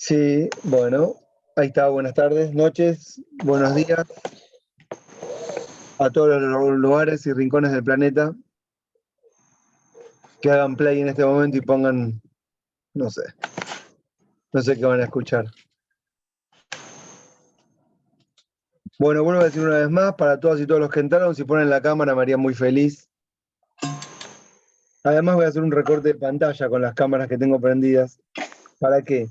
Sí, bueno, ahí está, buenas tardes, noches, buenos días a todos los lugares y rincones del planeta que hagan play en este momento y pongan, no sé, no sé qué van a escuchar. Bueno, vuelvo a decir una vez más, para todas y todos los que entraron, si ponen la cámara me haría muy feliz. Además voy a hacer un recorte de pantalla con las cámaras que tengo prendidas. ¿Para qué?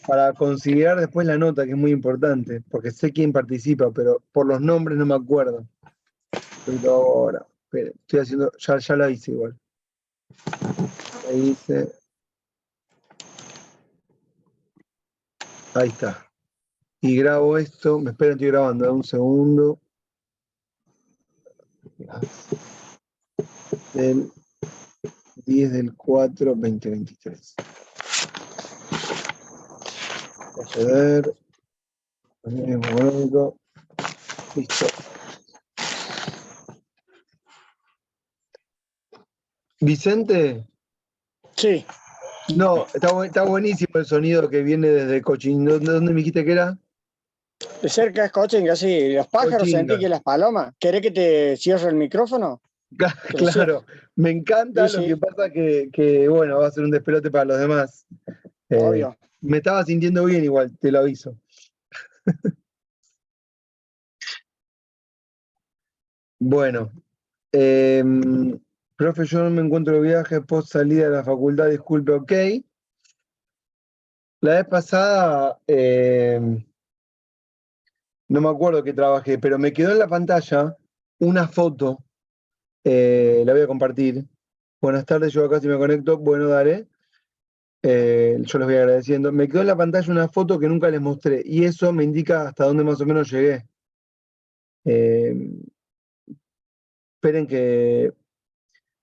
Para considerar después la nota, que es muy importante, porque sé quién participa, pero por los nombres no me acuerdo. Pero ahora, espere, estoy haciendo, ya la hice igual. Ahí hice, ahí está. Y grabo esto, me espero, estoy grabando, un segundo. Del 10/4/2023. Proceder. Económico. Listo. Vicente, Sí, no, está buenísimo el sonido que viene desde Cochinga. ¿Dónde me dijiste que era? de cerca es Cochinga, sí. Los pájaros sentí Cochinga. que las palomas. ¿Querés que te cierre el micrófono? Te lo cierro. Claro, me encanta, Sí, lo sí, que pasa bueno, va a ser un despelote para los demás. Eh, obvio. Me estaba sintiendo bien igual, te lo aviso. Bueno, profe, yo no me encuentro de viaje post salida de la facultad, disculpe, ok. La vez pasada, no me acuerdo que trabajé, pero me quedó en la pantalla una foto, la voy a compartir. Buenas tardes, yo acá si me conecto, bueno, dale. Yo les voy agradeciendo. Me quedó en la pantalla una foto que nunca les mostré y eso me indica hasta dónde más o menos llegué. Eh, Esperen que,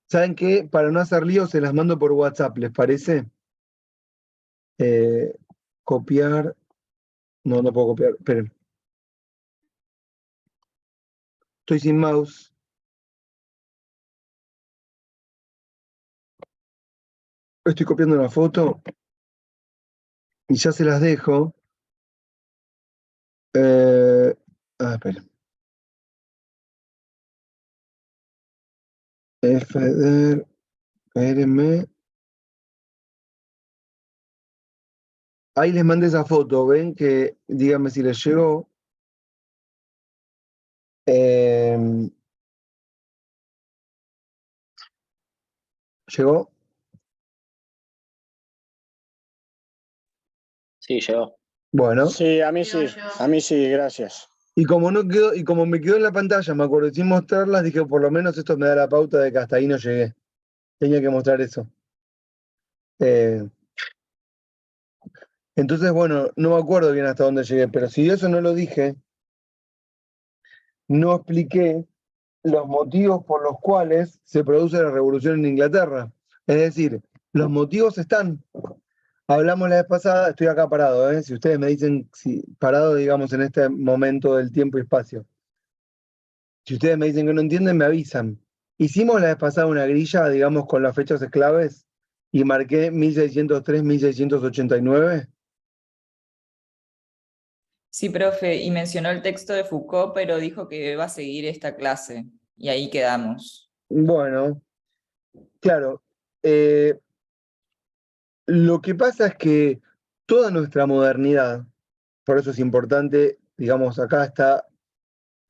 ¿saben qué? Para no hacer lío se las mando por WhatsApp, ¿les parece? Eh, Copiar, no puedo copiar, esperen. Estoy sin mouse. Estoy copiando una foto y ya se las dejo. Esperen. FDR, espérenme. Ahí les mandé esa foto, ven que, díganme si les llegó. Eh, ¿Llegó? Sí, llegó. Bueno. Sí, a mí sí. A mí sí, gracias. Y como no quedó, y como me quedó en la pantalla, me acuerdo sin mostrarlas, dije por lo menos esto me da la pauta de que hasta ahí no llegué. Tenía que mostrar eso. Eh, entonces, bueno, no me acuerdo bien hasta dónde llegué, pero si eso no lo dije, no expliqué los motivos por los cuales se produce la revolución en Inglaterra. Es decir, los motivos están. Hablamos la vez pasada, estoy acá parado, ¿eh? Si ustedes me dicen si parado, digamos, en este momento del tiempo y espacio. Si ustedes me dicen que no entienden, me avisan. Hicimos la vez pasada una grilla, digamos, con las fechas claves y marqué 1603, 1689. Sí, profe, y mencionó el texto de Foucault, pero dijo que va a seguir esta clase, y ahí quedamos. Bueno, claro. Lo que pasa es que toda nuestra modernidad, por eso es importante, digamos, acá está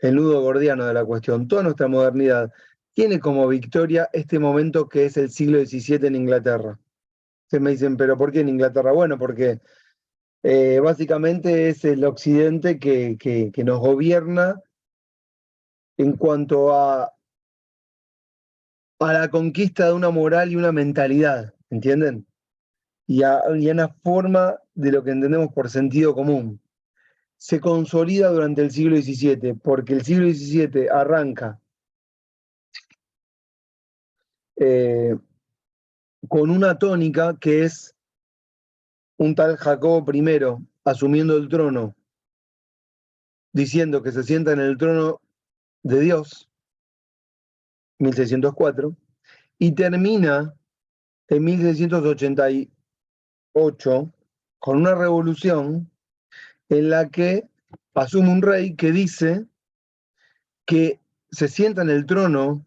el nudo gordiano de la cuestión, toda nuestra modernidad tiene como victoria este momento que es el siglo XVII en Inglaterra. Ustedes me dicen, ¿pero por qué en Inglaterra? Bueno, porque básicamente es el occidente que nos gobierna en cuanto a la conquista de una moral y una mentalidad, ¿entienden? Y a una forma de lo que entendemos por sentido común. Se consolida durante el siglo XVII, porque el siglo XVII arranca eh, con una tónica que es un tal Jacobo I asumiendo el trono, diciendo que se sienta en el trono de Dios, 1604, y termina en 1688 con una revolución en la que asume un rey que dice que se sienta en el trono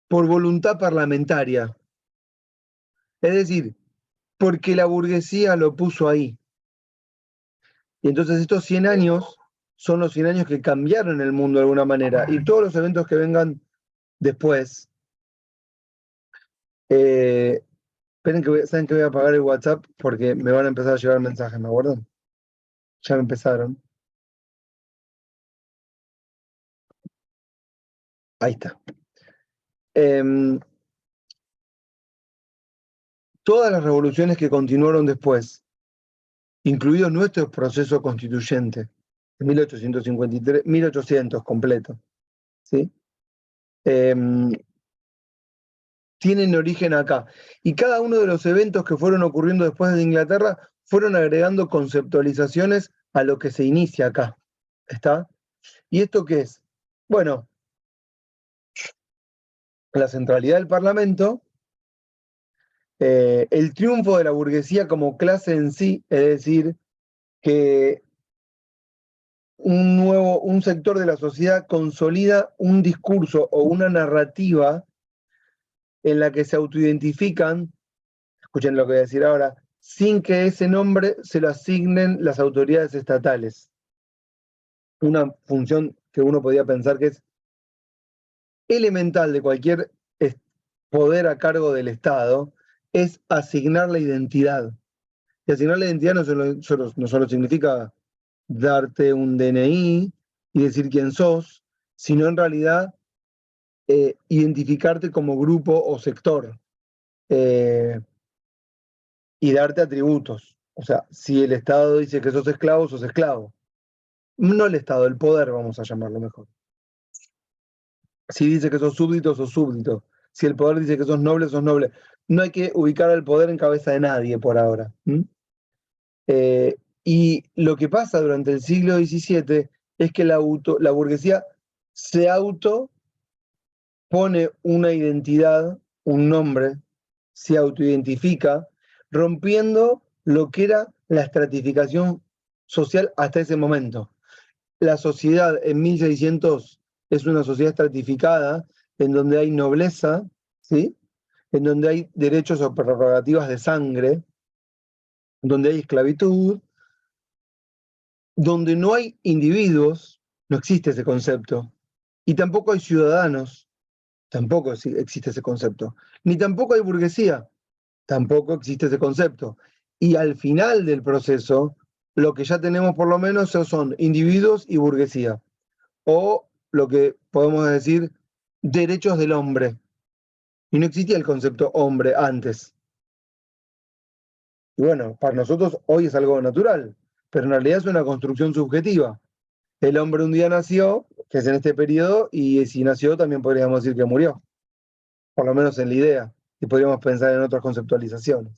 por voluntad parlamentaria. Es decir, porque la burguesía lo puso ahí. Y entonces estos 100 años son los 100 años que cambiaron el mundo de alguna manera. Y todos los eventos que vengan después. Esperen que saben que voy a apagar el WhatsApp porque me van a empezar a llegar mensajes, ¿me acuerdan? Ya me empezaron. Ahí está. Todas las revoluciones que continuaron después, incluido nuestro proceso constituyente, de 1853, 1800 completo, ¿sí? Tienen origen acá. Y cada uno de los eventos que fueron ocurriendo después de Inglaterra fueron agregando conceptualizaciones a lo que se inicia acá. ¿Está? ¿Y esto qué es? Bueno, la centralidad del Parlamento, el triunfo de la burguesía como clase en sí, es decir, que un sector de la sociedad consolida un discurso o una narrativa en la que se autoidentifican, escuchen lo que voy a decir ahora, sin que ese nombre se lo asignen las autoridades estatales. Una función que uno podía pensar que es elemental de cualquier poder a cargo del Estado, es asignar la identidad. Y asignar la identidad no solo significa darte un DNI y decir quién sos, sino en realidad identificarte como grupo o sector y darte atributos. O sea, si el Estado dice que sos esclavo. No el Estado, el poder, vamos a llamarlo mejor. Si dice que sos súbdito. Si el poder dice que sos noble. No hay que ubicar al poder en cabeza de nadie por ahora. Y lo que pasa durante el siglo XVII es que la burguesía se pone una identidad, un nombre, se autoidentifica, rompiendo lo que era la estratificación social hasta ese momento. La sociedad en 1600 es una sociedad estratificada en donde hay nobleza, ¿sí? En donde hay derechos o prerrogativas de sangre, donde hay esclavitud, donde no hay individuos, no existe ese concepto, y tampoco hay ciudadanos, tampoco existe ese concepto, ni tampoco hay burguesía, tampoco existe ese concepto. Y al final del proceso, lo que ya tenemos por lo menos son individuos y burguesía, o lo que podemos decir derechos del hombre. Y no existía el concepto hombre antes. Y bueno, para nosotros hoy es algo natural, pero en realidad es una construcción subjetiva. El hombre un día nació, que es en este periodo, y si nació también podríamos decir que murió, por lo menos en la idea, y podríamos pensar en otras conceptualizaciones.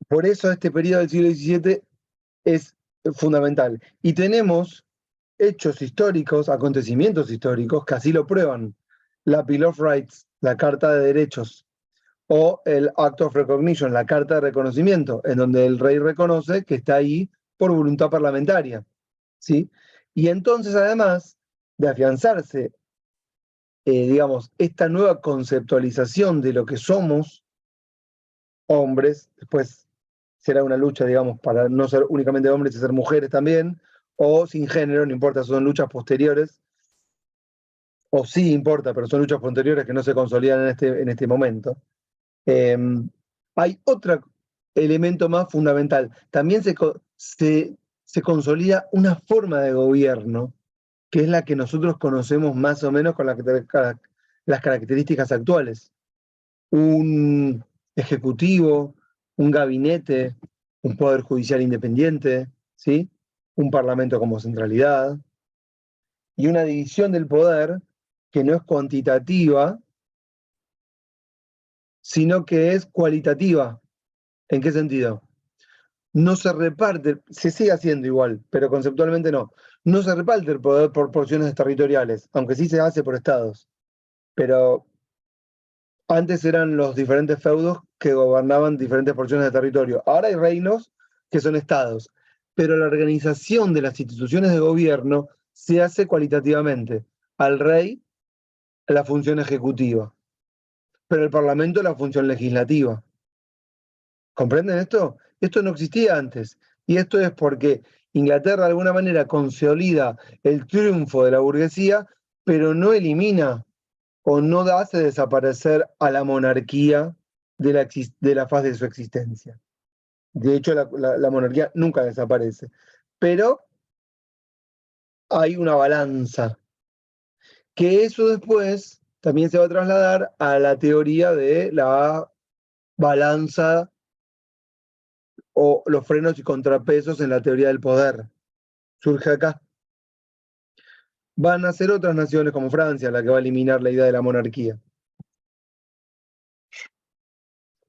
Por eso este periodo del siglo XVII es fundamental. Y tenemos hechos históricos, acontecimientos históricos que así lo prueban. La Bill of Rights, la Carta de Derechos, o el Act of Recognition, la Carta de Reconocimiento, en donde el rey reconoce que está ahí por voluntad parlamentaria, ¿sí? Y entonces, además de afianzarse, digamos, esta nueva conceptualización de lo que somos hombres, después será una lucha, digamos, para no ser únicamente hombres y ser mujeres también, o sin género, no importa, son luchas posteriores, o sí importa, pero son luchas posteriores que no se consolidan en este momento. Hay otro elemento más fundamental. También se consolida una forma de gobierno, que es la que nosotros conocemos más o menos con las características actuales. Un ejecutivo, un gabinete, un poder judicial independiente, ¿sí? Un parlamento como centralidad, y una división del poder que no es cuantitativa, sino que es cualitativa. ¿En qué sentido? No se reparte, se sigue haciendo igual, pero conceptualmente no. No se reparte el poder por porciones territoriales, aunque sí se hace por estados. Pero antes eran los diferentes feudos que gobernaban diferentes porciones de territorio. Ahora hay reinos que son estados, pero la organización de las instituciones de gobierno se hace cualitativamente. Al rey la función ejecutiva, pero el parlamento la función legislativa. ¿Comprenden esto? Esto no existía antes. Y esto es porque Inglaterra de alguna manera consolida el triunfo de la burguesía, pero no elimina o no hace desaparecer a la monarquía de la faz de su existencia. De hecho, la monarquía nunca desaparece. Pero hay una balanza, que eso después también se va a trasladar a la teoría de la balanza o los frenos y contrapesos en la teoría del poder. Surge acá. Van a ser otras naciones como Francia la que va a eliminar la idea de la monarquía.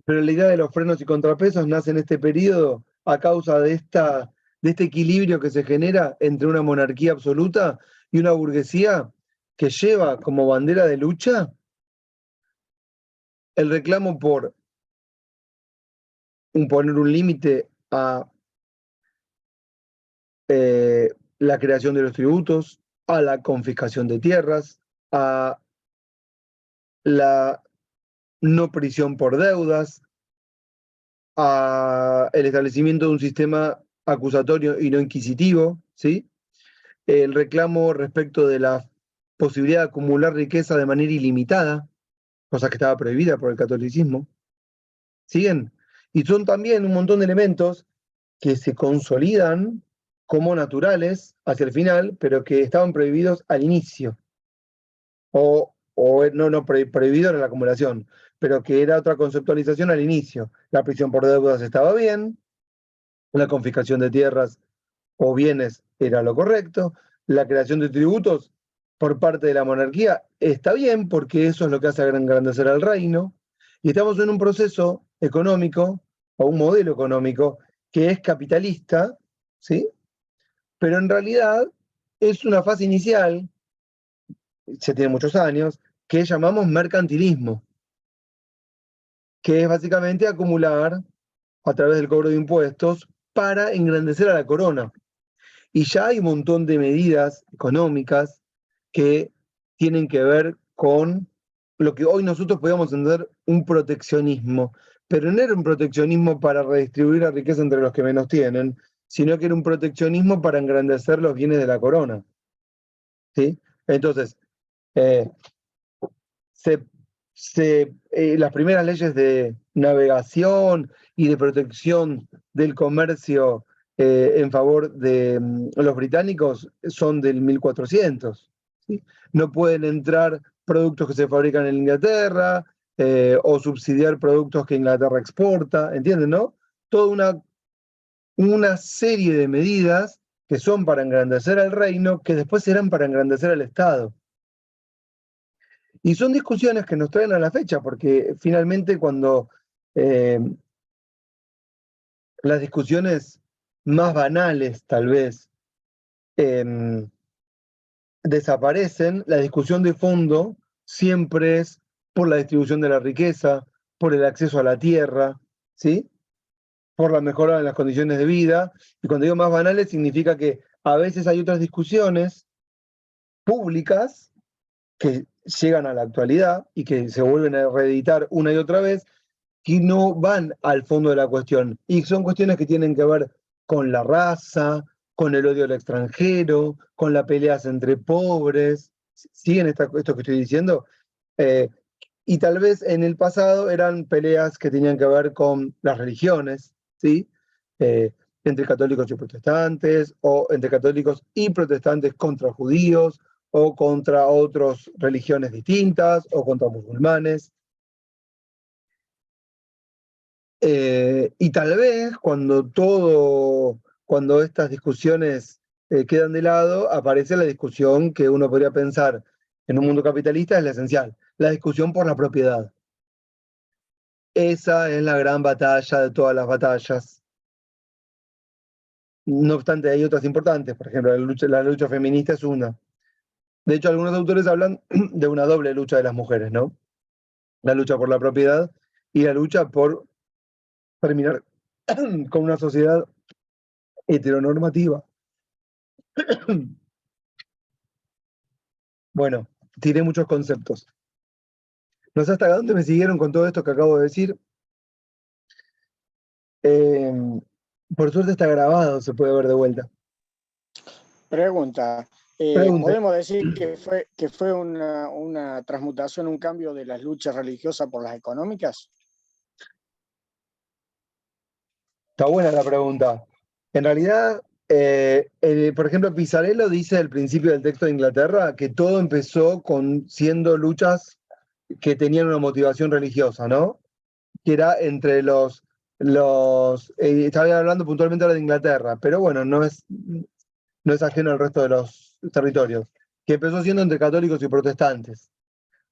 Pero la idea de los frenos y contrapesos nace en este periodo a causa de este equilibrio que se genera entre una monarquía absoluta y una burguesía que lleva como bandera de lucha el reclamo por poner un límite a la creación de los tributos, a la confiscación de tierras, a la no prisión por deudas, a el establecimiento de un sistema acusatorio y no inquisitivo, ¿sí? El reclamo respecto de la posibilidad de acumular riqueza de manera ilimitada, cosa que estaba prohibida por el catolicismo. ¿Siguen? Y son también un montón de elementos que se consolidan como naturales hacia el final, pero que estaban prohibidos al inicio. No prohibido en la acumulación, pero que era otra conceptualización al inicio. La prisión por deudas estaba bien, la confiscación de tierras o bienes era lo correcto, la creación de tributos por parte de la monarquía está bien, porque eso es lo que hace engrandecer al reino, y estamos en un proceso económico, o un modelo económico, que es capitalista, ¿sí? Pero en realidad es una fase inicial, se tiene muchos años, que llamamos mercantilismo, que es básicamente acumular a través del cobro de impuestos para engrandecer a la corona. Y ya hay un montón de medidas económicas que tienen que ver con lo que hoy nosotros podríamos entender un proteccionismo, pero no era un proteccionismo para redistribuir la riqueza entre los que menos tienen, sino que era un proteccionismo para engrandecer los bienes de la corona. ¿Sí? Entonces, eh, las primeras leyes de navegación y de protección del comercio en favor de los británicos son del 1400. ¿Sí? No pueden entrar productos que se fabrican en Inglaterra o subsidiar productos que Inglaterra exporta, ¿entienden, no? Toda una serie de medidas que son para engrandecer al reino, que después serán para engrandecer al Estado. Y son discusiones que nos traen a la fecha, porque finalmente cuando las discusiones más banales, tal vez, desaparecen, la discusión de fondo siempre es por la distribución de la riqueza, por el acceso a la tierra, ¿sí? Por la mejora de las condiciones de vida. Y cuando digo más banales, significa que a veces hay otras discusiones públicas que llegan a la actualidad y que se vuelven a reeditar una y otra vez, que no van al fondo de la cuestión. Y son cuestiones que tienen que ver con la raza, con el odio al extranjero, con las peleas entre pobres. ¿Siguen esto que estoy diciendo? Y tal vez en el pasado eran peleas que tenían que ver con las religiones, ¿sí? Entre católicos y protestantes, o entre católicos y protestantes contra judíos, o contra otras religiones distintas, o contra musulmanes. Y tal vez cuando estas discusiones quedan de lado, aparece la discusión que uno podría pensar en un mundo capitalista es la esencial, la discusión por la propiedad. Esa es la gran batalla de todas las batallas. No obstante, hay otras importantes, por ejemplo, la lucha feminista es una. De hecho, algunos autores hablan de una doble lucha de las mujeres, ¿no? La lucha por la propiedad y la lucha por terminar con una sociedad heteronormativa. Bueno, tiré muchos conceptos. No sé hasta dónde me siguieron con todo esto que acabo de decir. Por suerte está grabado, se puede ver de vuelta. Pregunta. Pregunte. ¿Podemos decir que fue una transmutación, un cambio de las luchas religiosas por las económicas? Está buena la pregunta. En realidad, por ejemplo, Pisarello dice al principio del texto de Inglaterra que todo empezó siendo luchas que tenían una motivación religiosa, ¿no? Que era entre estaba hablando puntualmente ahora de Inglaterra, pero bueno, no es ajeno al resto de los territorios, que empezó siendo entre católicos y protestantes.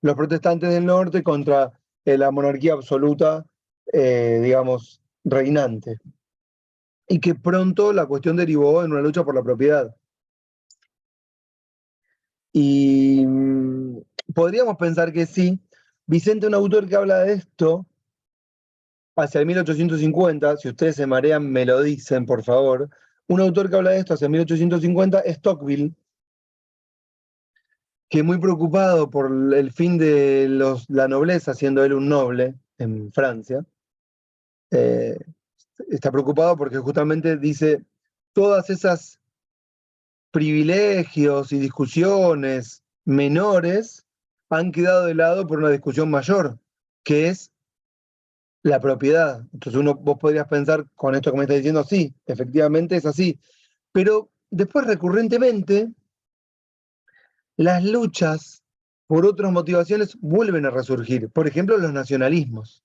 Los protestantes del norte contra la monarquía absoluta, digamos, reinante. Y que pronto la cuestión derivó en una lucha por la propiedad. Y podríamos pensar que sí. Vicente, un autor que habla de esto, hacia el 1850, si ustedes se marean, me lo dicen, por favor. Un autor que habla de esto hacia 1850 es Tocqueville, que muy preocupado por el fin de la nobleza, siendo él un noble en Francia, está preocupado porque justamente dice todas esas privilegios y discusiones menores han quedado de lado por una discusión mayor, que es la propiedad. Entonces vos podrías pensar con esto que me está diciendo, sí, efectivamente es así. Pero después recurrentemente las luchas por otras motivaciones vuelven a resurgir. Por ejemplo, los nacionalismos,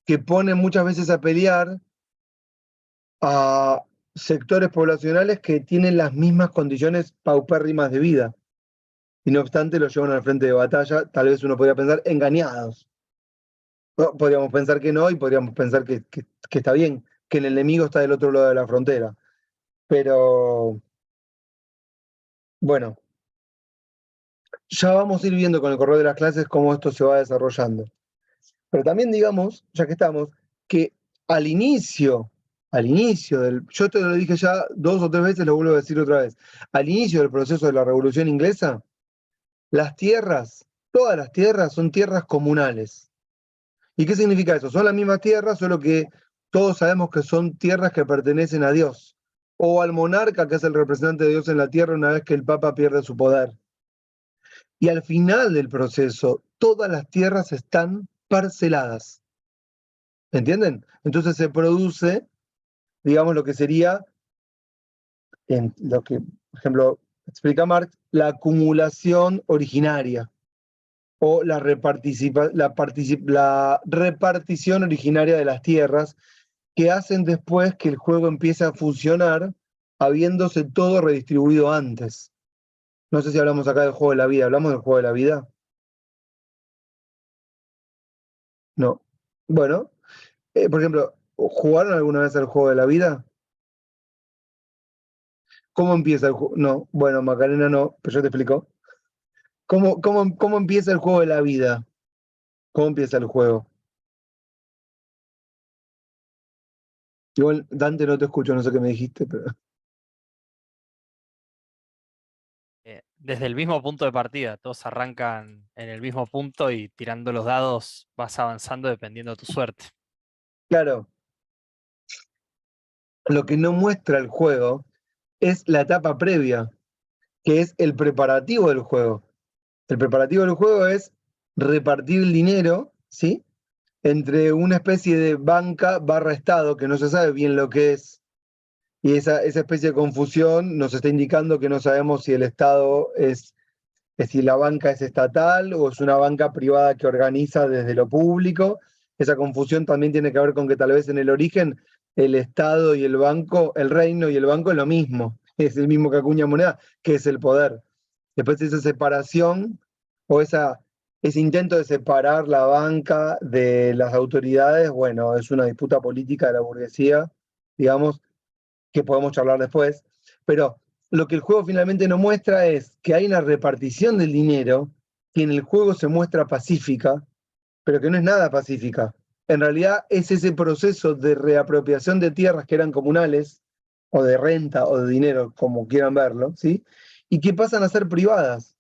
que ponen muchas veces a pelear a sectores poblacionales que tienen las mismas condiciones paupérrimas de vida. Y no obstante lo llevan al frente de batalla, tal vez uno podría pensar engañados. No, podríamos pensar que no y podríamos pensar que está bien, que el enemigo está del otro lado de la frontera. Pero, bueno, ya vamos a ir viendo con el correr de las clases cómo esto se va desarrollando. Pero también digamos, ya que estamos, que al inicio yo te lo dije ya 2 o 3 veces, lo vuelvo a decir otra vez, al inicio del proceso de la Revolución Inglesa, las tierras, todas las tierras son tierras comunales. ¿Y qué significa eso? Son las mismas tierras, solo que todos sabemos que son tierras que pertenecen a Dios, o al monarca, que es el representante de Dios en la tierra una vez que el Papa pierde su poder. Y al final del proceso, todas las tierras están parceladas. ¿Entienden? Entonces se produce, digamos, lo que sería, en lo que, por ejemplo, explica Marx, la acumulación originaria o la repartición originaria de las tierras que hacen después que el juego empiece a funcionar habiéndose todo redistribuido antes. No sé si hablamos acá del juego de la vida. ¿Hablamos del juego de la vida? No. Bueno, por ejemplo, ¿jugaron alguna vez al juego de la vida? ¿Cómo empieza el juego? No, bueno, Macarena no, pero yo te explico. ¿Cómo empieza el juego de la vida? ¿Cómo empieza el juego? Igual, Dante, no te escucho, no sé qué me dijiste, pero... Desde el mismo punto de partida, todos arrancan en el mismo punto y tirando los dados vas avanzando dependiendo de tu suerte. Claro, lo que no muestra el juego es la etapa previa, que es el preparativo del juego. El preparativo del juego es repartir el dinero, ¿sí? Entre una especie de banca barra Estado, que no se sabe bien lo que es, y esa especie de confusión nos está indicando que no sabemos si el Estado si la banca es estatal o es una banca privada que organiza desde lo público. Esa confusión también tiene que ver con que tal vez en el origen el Estado y el banco, el reino y el banco es lo mismo, es el mismo que acuña moneda, que es el poder. Después esa separación o ese intento de separar la banca de las autoridades, bueno, es una disputa política de la burguesía, digamos, que podemos charlar después, pero lo que el juego finalmente nos muestra es que hay una repartición del dinero que en el juego se muestra pacífica, pero que no es nada pacífica. En realidad es ese proceso de reapropiación de tierras que eran comunales, o de renta, o de dinero, como quieran verlo, ¿sí? Y que pasan a ser privadas.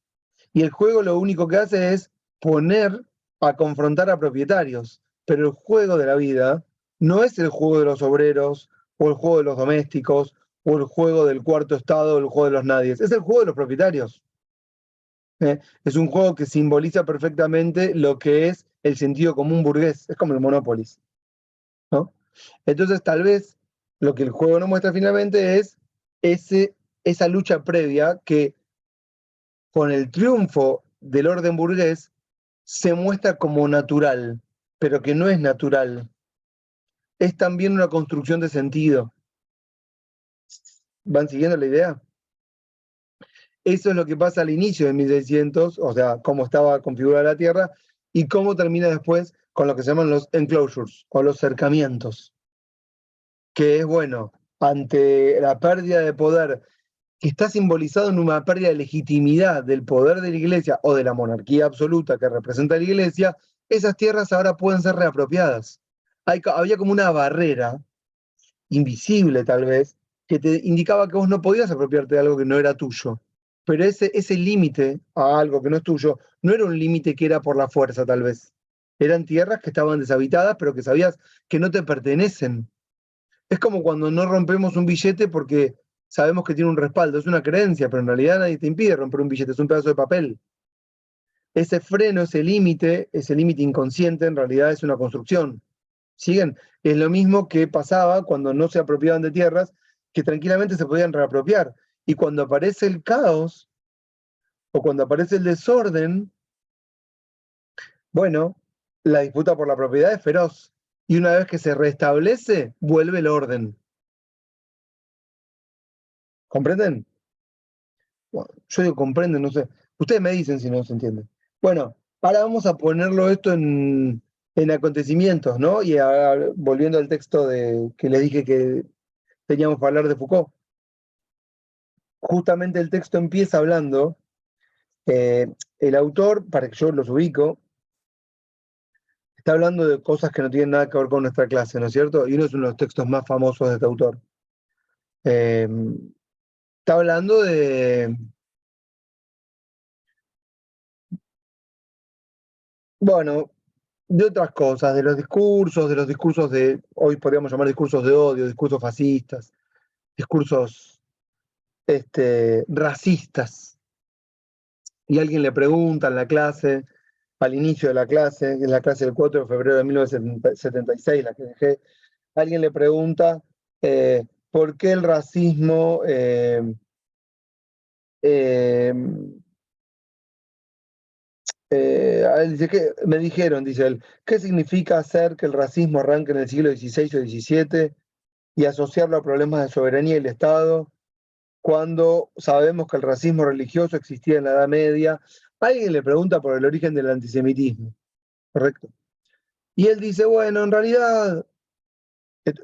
Y el juego lo único que hace es poner a confrontar a propietarios. Pero el juego de la vida no es el juego de los obreros, o el juego de los domésticos, o el juego del cuarto estado, o el juego de los nadies. Es el juego de los propietarios. Es un juego que simboliza perfectamente lo que es el sentido común burgués. Es como el Monopoly, ¿no? Entonces, tal vez lo que el juego nos muestra finalmente es esa lucha previa que, con el triunfo del orden burgués, se muestra como natural, pero que no es natural. Es también una construcción de sentido. ¿Van siguiendo la idea? Eso es lo que pasa al inicio de 1600, o sea, cómo estaba configurada la Tierra, y cómo termina después con lo que se llaman los enclosures, o los cercamientos, que es, bueno, ante la pérdida de poder, que está simbolizado en una pérdida de legitimidad del poder de la Iglesia, o de la monarquía absoluta que representa la Iglesia, esas tierras ahora pueden ser reapropiadas. Había como una barrera, invisible tal vez, que te indicaba que vos no podías apropiarte de algo que no era tuyo. Pero ese límite a algo que no es tuyo no era un límite que era por la fuerza, tal vez. Eran tierras que estaban deshabitadas, pero que sabías que no te pertenecen. Es como cuando no rompemos un billete porque sabemos que tiene un respaldo, es una creencia, pero en realidad nadie te impide romper un billete, es un pedazo de papel. Ese freno, ese límite inconsciente, en realidad es una construcción. ¿Siguen? Es lo mismo que pasaba cuando no se apropiaban de tierras, que tranquilamente se podían reapropiar. Y cuando aparece el caos, o cuando aparece el desorden, bueno, la disputa por la propiedad es feroz. Y una vez que se restablece, vuelve el orden. ¿Comprenden? Bueno, yo digo comprenden, no sé. Ustedes me dicen si no se entiende. Bueno, ahora vamos a ponerlo esto en acontecimientos, ¿no? Y volviendo al texto que les dije que teníamos que hablar de Foucault. Justamente el texto empieza hablando, el autor, para que yo los ubico, está hablando de cosas que no tienen nada que ver con nuestra clase, ¿no es cierto? Y uno es uno de los textos más famosos de este autor. Está hablando bueno, de otras cosas, de los discursos hoy podríamos llamar discursos de odio, discursos fascistas, discursos racistas. Y alguien le pregunta en la clase, al inicio de la clase, en la clase del 4 de febrero de 1976, la que dejé, alguien le pregunta por qué el racismo dice que me dijeron, dice él, ¿qué significa hacer que el racismo arranque en el siglo XVI o XVII y asociarlo a problemas de soberanía del Estado, cuando sabemos que el racismo religioso existía en la Edad Media? Alguien le pregunta por el origen del antisemitismo, ¿correcto? Y él dice, bueno, en realidad,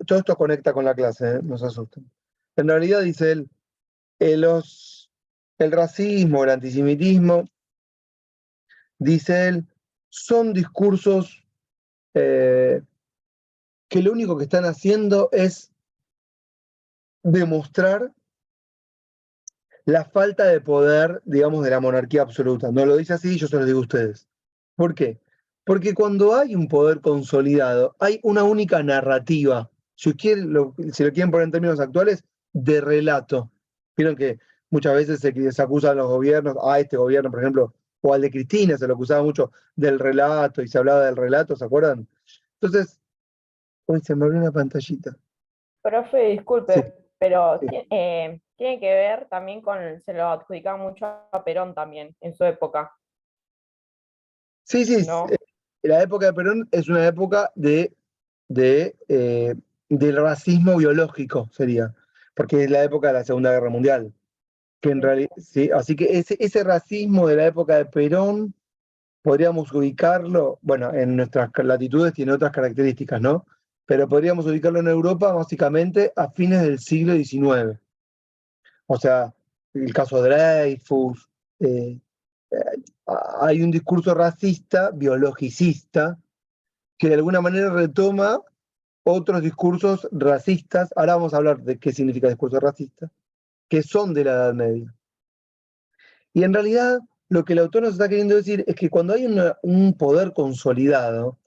todo esto conecta con la clase, no se asusten. En realidad, dice él, el racismo, el antisemitismo, dice él, son discursos que lo único que están haciendo es demostrar la falta de poder, digamos, de la monarquía absoluta. No lo dice así, yo se lo digo a ustedes. ¿Por qué? Porque cuando hay un poder consolidado, hay una única narrativa, si lo quieren poner en términos actuales, de relato. Vieron que muchas veces se acusa a los gobiernos, a este gobierno, por ejemplo, o al de Cristina, se lo acusaba mucho del relato y se hablaba del relato, ¿se acuerdan? Entonces, uy, se me abrió una pantallita. Profe, Sí, disculpe, pero sí. tiene que ver también se lo adjudicaba mucho a Perón también en su época, Sí, sí, ¿no? la época de Perón es una época del racismo biológico, sería, porque es la época de la Segunda Guerra Mundial, que en Sí. realidad, sí, así que ese racismo de la época de Perón, podríamos ubicarlo, bueno, en nuestras latitudes tiene otras características, ¿no? Pero podríamos ubicarlo en Europa básicamente a fines del siglo XIX. O sea, el caso de Dreyfus, eh, hay un discurso racista, biologicista, que de alguna manera retoma otros discursos racistas. Ahora vamos a hablar de qué significa discurso racista, que son de la Edad Media. Y en realidad, lo que el autor nos está queriendo decir es que cuando hay un poder consolidado,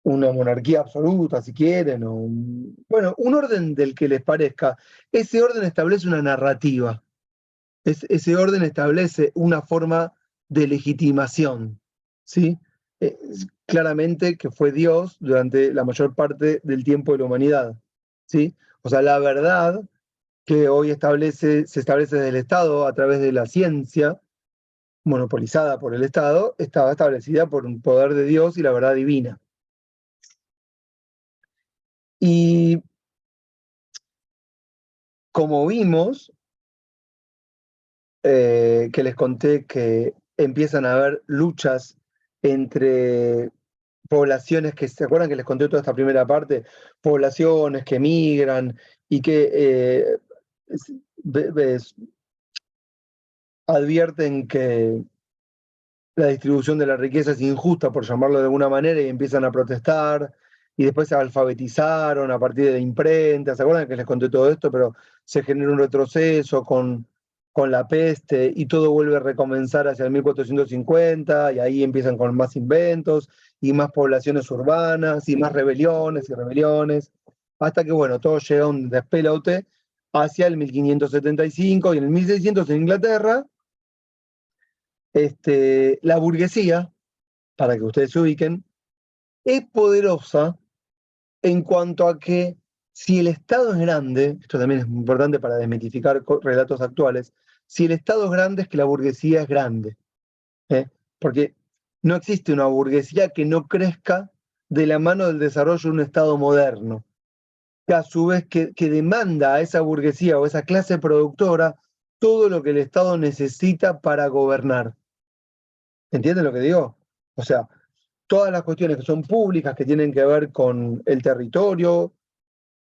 una monarquía absoluta, si quieren, o bueno, un orden del que les parezca, ese orden establece una narrativa, ese orden establece una forma de legitimación, ¿sí? Claramente que fue Dios durante la mayor parte del tiempo de la humanidad, ¿sí? O sea, la verdad que hoy se establece desde el Estado a través de la ciencia, monopolizada por el Estado, estaba establecida por un poder de Dios y la verdad divina. Y como vimos, que les conté que empiezan a haber luchas entre poblaciones ¿se acuerdan que les conté toda esta primera parte? Poblaciones que migran y que advierten que la distribución de la riqueza es injusta, por llamarlo de alguna manera, y empiezan a protestar, y después se alfabetizaron a partir de la imprenta. ¿Se acuerdan que les conté todo esto? Pero se genera un retroceso con la peste, y todo vuelve a recomenzar hacia el 1450, y ahí empiezan con más inventos, y más poblaciones urbanas, y más rebeliones, hasta que, bueno, todo llega a un despelote hacia el 1575, y en el 1600 en Inglaterra, la burguesía, para que ustedes se ubiquen, es poderosa en cuanto a que si el Estado es grande, esto también es importante para desmitificar relatos actuales, si el Estado es grande es que la burguesía es grande, ¿eh? Porque no existe una burguesía que no crezca de la mano del desarrollo de un Estado moderno, que a su vez que demanda a esa burguesía o esa clase productora todo lo que el Estado necesita para gobernar. ¿Entienden lo que digo? O sea, todas las cuestiones que son públicas, que tienen que ver con el territorio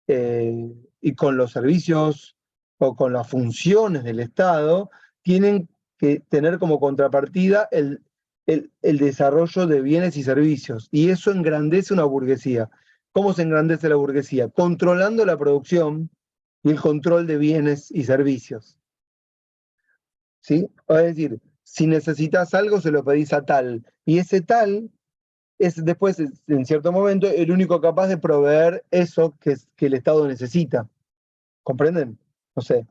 y con los servicios o con las funciones del Estado, tienen que tener como contrapartida el desarrollo de bienes y servicios. Y eso engrandece una burguesía. ¿Cómo se engrandece la burguesía? Controlando la producción y el control de bienes y servicios. ¿Sí? Es decir, si necesitas algo, se lo pedís a tal. Y ese tal es después, en cierto momento, el único capaz de proveer eso que el Estado necesita. ¿Comprenden? No sé,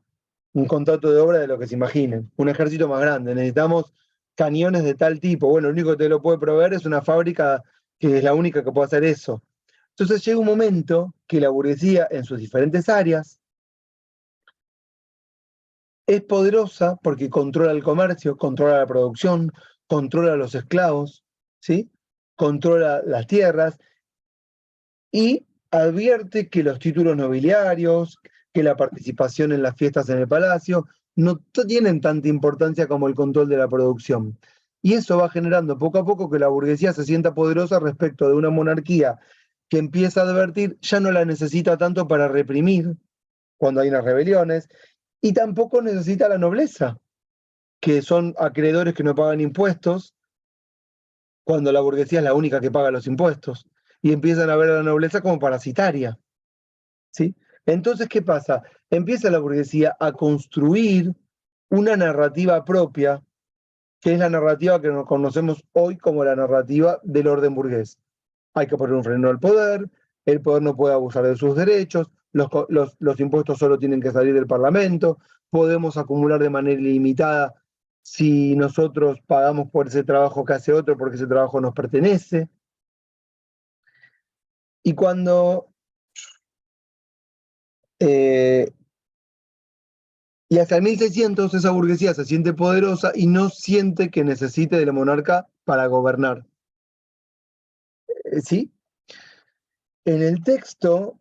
un contrato de obra de lo que se imaginen. Un ejército más grande. Necesitamos cañones de tal tipo. Bueno, lo único que te lo puede proveer es una fábrica que es la única que puede hacer eso. Entonces llega un momento que la burguesía, en sus diferentes áreas, es poderosa porque controla el comercio, controla la producción, controla a los esclavos, ¿sí? Controla las tierras y advierte que los títulos nobiliarios, que la participación en las fiestas en el palacio, no tienen tanta importancia como el control de la producción. Y eso va generando poco a poco que la burguesía se sienta poderosa respecto de una monarquía que empieza a advertir, ya no la necesita tanto para reprimir cuando hay unas rebeliones, y tampoco necesita la nobleza, que son acreedores que no pagan impuestos, cuando la burguesía es la única que paga los impuestos, y empiezan a ver a la nobleza como parasitaria, ¿sí? Entonces, ¿qué pasa? Empieza la burguesía a construir una narrativa propia, que es la narrativa que nos conocemos hoy como la narrativa del orden burgués. Hay que poner un freno al poder, el poder no puede abusar de sus derechos, los impuestos solo tienen que salir del Parlamento, podemos acumular de manera ilimitada si nosotros pagamos por ese trabajo que hace otro porque ese trabajo nos pertenece. Y y hasta el 1600 esa burguesía se siente poderosa y no siente que necesite de la monarca para gobernar. ¿Sí? En el texto,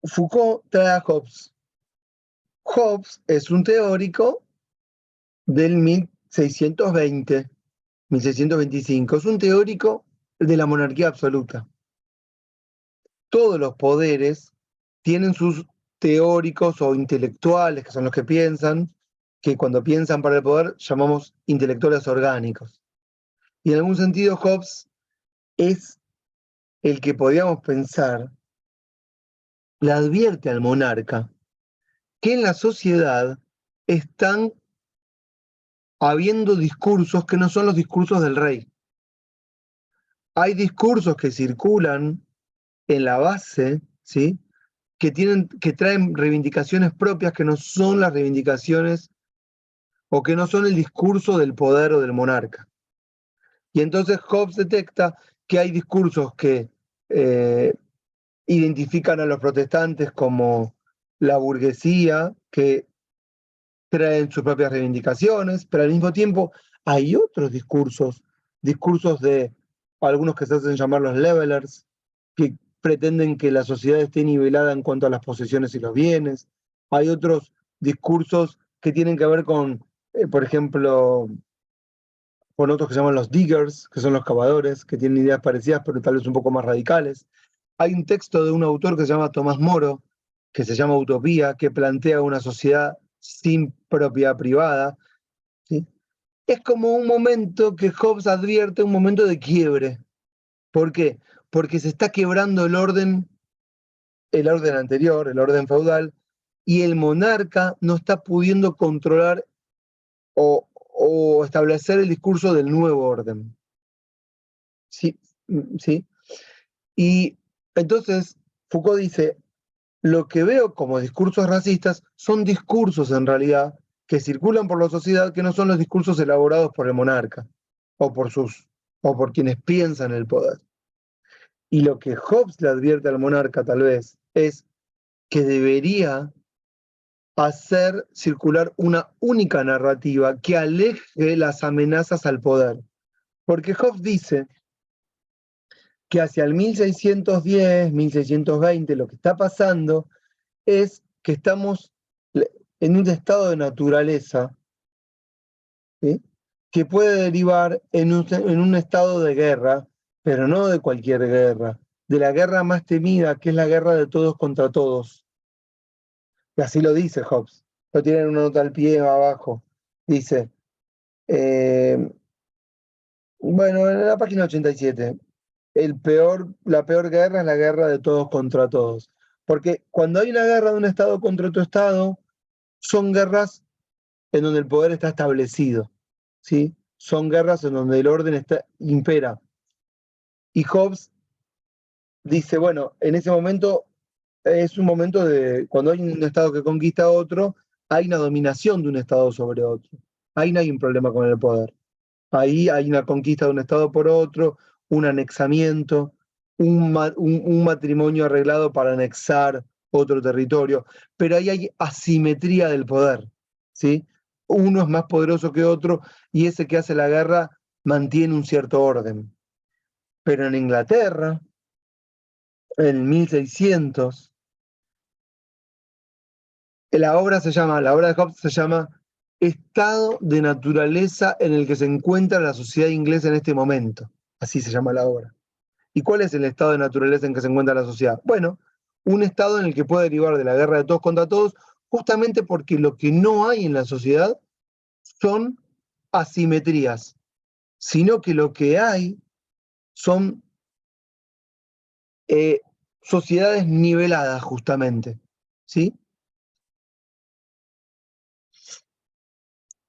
Foucault trae a Hobbes. Hobbes es un teórico del 1620, 1625. Es un teórico de la monarquía absoluta. Todos los poderes tienen sus teóricos o intelectuales, que son los que piensan, que cuando piensan para el poder llamamos intelectuales orgánicos. Y en algún sentido Hobbes es el que podríamos pensar, le advierte al monarca que en la sociedad están habiendo discursos que no son los discursos del rey. Hay discursos que circulan en la base, ¿sí? que traen reivindicaciones propias que no son las reivindicaciones o que no son el discurso del poder o del monarca. Y entonces Hobbes detecta que hay discursos que identifican a los protestantes como la burguesía, que traen sus propias reivindicaciones, pero al mismo tiempo hay otros discursos de algunos que se hacen llamar los levelers, que pretenden que la sociedad esté nivelada en cuanto a las posesiones y los bienes. Hay otros discursos que tienen que ver con, por ejemplo, con otros que se llaman los diggers, que son los cavadores, que tienen ideas parecidas, pero tal vez un poco más radicales. Hay un texto de un autor que se llama Tomás Moro, que se llama Utopía, que plantea una sociedad sin propiedad privada, ¿sí? Es como un momento que Hobbes advierte, un momento de quiebre. ¿Por qué? Porque se está quebrando el orden anterior, el orden feudal, y el monarca no está pudiendo controlar o establecer el discurso del nuevo orden. ¿Sí? ¿Sí? Y entonces Foucault dice, lo que veo como discursos racistas son discursos en realidad que circulan por la sociedad que no son los discursos elaborados por el monarca o por quienes piensan el poder. Y lo que Hobbes le advierte al monarca tal vez es que debería hacer circular una única narrativa que aleje las amenazas al poder. Porque Hobbes dice que hacia el 1610, 1620, lo que está pasando es que estamos en un estado de naturaleza, ¿sí? que puede derivar en un estado de guerra, pero no de cualquier guerra, de la guerra más temida, que es la guerra de todos contra todos. Y así lo dice Hobbes. Lo tienen una nota al pie abajo. Dice, bueno, en la página 87, la peor guerra es la guerra de todos contra todos. Porque cuando hay una guerra de un Estado contra otro Estado, son guerras en donde el poder está establecido, ¿sí? Son guerras en donde el orden impera. Y Hobbes dice, bueno, en ese momento es un momento de, cuando hay un Estado que conquista a otro, hay una dominación de un Estado sobre otro. Ahí no hay un problema con el poder. Ahí hay una conquista de un Estado por otro, un anexamiento, un matrimonio arreglado para anexar otro territorio, pero ahí hay asimetría del poder, ¿sí? Uno es más poderoso que otro y ese que hace la guerra mantiene un cierto orden. Pero en Inglaterra, en 1600, la obra de Hobbes se llama Estado de naturaleza en el que se encuentra la sociedad inglesa en este momento. Así se llama la obra. ¿Y cuál es el estado de naturaleza en que se encuentra la sociedad? Bueno, un estado en el que puede derivar de la guerra de todos contra todos, justamente porque lo que no hay en la sociedad son asimetrías, sino que lo que hay son sociedades niveladas, justamente, ¿sí?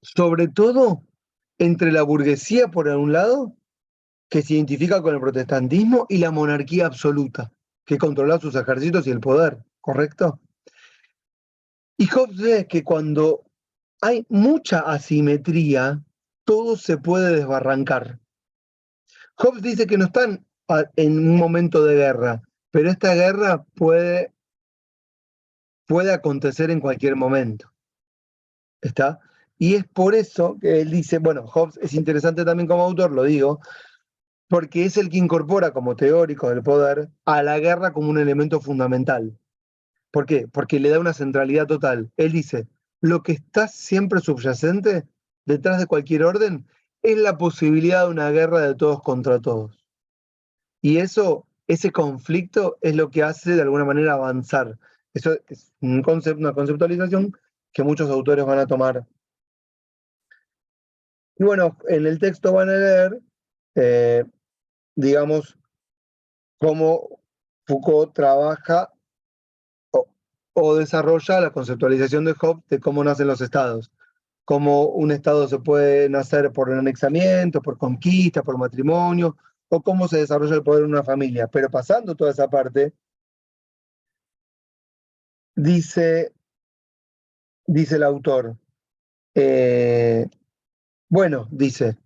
Sobre todo entre la burguesía, por un lado, que se identifica con el protestantismo, y la monarquía absoluta, que controla sus ejércitos y el poder, ¿correcto? Y Hobbes ve que cuando hay mucha asimetría, todo se puede desbarrancar. Hobbes dice que no están en un momento de guerra, pero esta guerra puede acontecer en cualquier momento. ¿Está? Y es por eso que él dice, bueno, Hobbes es interesante también como autor, lo digo, porque es el que incorpora como teórico del poder a la guerra como un elemento fundamental. ¿Por qué? Porque le da una centralidad total. Él dice, lo que está siempre subyacente detrás de cualquier orden es la posibilidad de una guerra de todos contra todos. Y ese conflicto es lo que hace de alguna manera avanzar. Eso es una conceptualización que muchos autores van a tomar. Y bueno, en el texto van a leer digamos, cómo Foucault trabaja o desarrolla la conceptualización de Hobbes de cómo nacen los estados. Cómo un estado se puede nacer por anexamiento, por conquista, por matrimonio, o cómo se desarrolla el poder en una familia. Pero pasando toda esa parte, dice el autor, bueno, dice,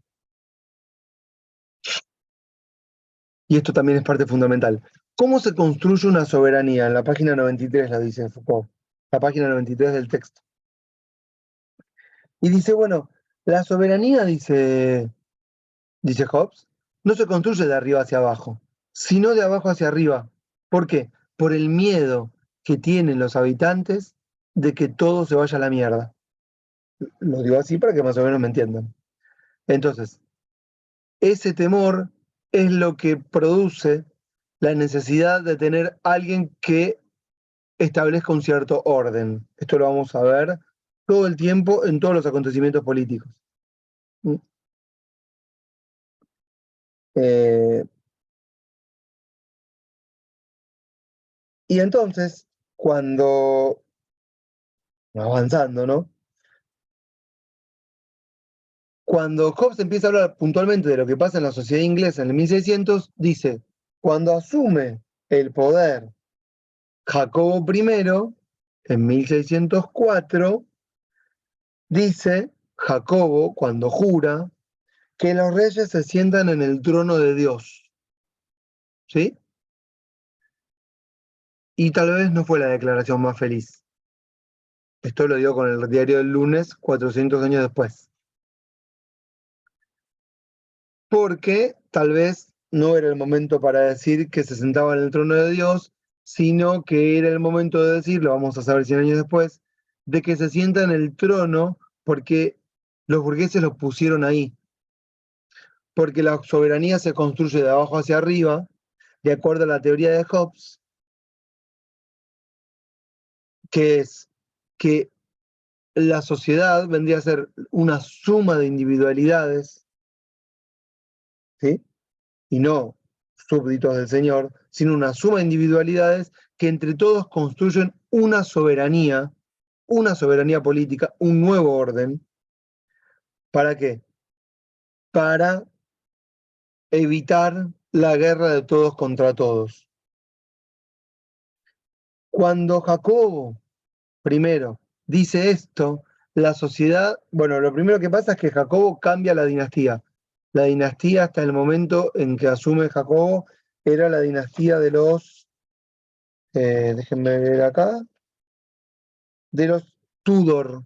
y esto también es parte fundamental, ¿cómo se construye una soberanía? En la página 93 la dice Foucault, la página 93 del texto. Y dice, bueno, la soberanía, dice Hobbes, no se construye de arriba hacia abajo, sino de abajo hacia arriba. ¿Por qué? Por el miedo que tienen los habitantes de que todo se vaya a la mierda. Lo digo así para que más o menos me entiendan. Entonces, ese temor es lo que produce la necesidad de tener alguien que establezca un cierto orden. Esto lo vamos a ver todo el tiempo en todos los acontecimientos políticos. Y entonces, cuando, avanzando, ¿no? Cuando Hobbes empieza a hablar puntualmente de lo que pasa en la sociedad inglesa en el 1600, dice, cuando asume el poder Jacobo I, en 1604, dice Jacobo, cuando jura, que los reyes se sientan en el trono de Dios. ¿Sí? Y tal vez no fue la declaración más feliz. Esto lo dio con el diario del lunes, 400 años después. Porque tal vez no era el momento para decir que se sentaba en el trono de Dios, sino que era el momento de decir, lo vamos a saber 100 años después, de que se sienta en el trono porque los burgueses lo pusieron ahí. Porque la soberanía se construye de abajo hacia arriba, de acuerdo a la teoría de Hobbes, que es que la sociedad vendría a ser una suma de individualidades, ¿sí? Y no súbditos del Señor, sino una suma de individualidades que entre todos construyen una soberanía política, un nuevo orden. ¿Para qué? Para evitar la guerra de todos contra todos. Cuando Jacobo primero dice esto, la sociedad, bueno, lo primero que pasa es que Jacobo cambia la dinastía. La dinastía hasta el momento en que asume Jacobo era la dinastía de los, déjenme ver acá, de los Tudor,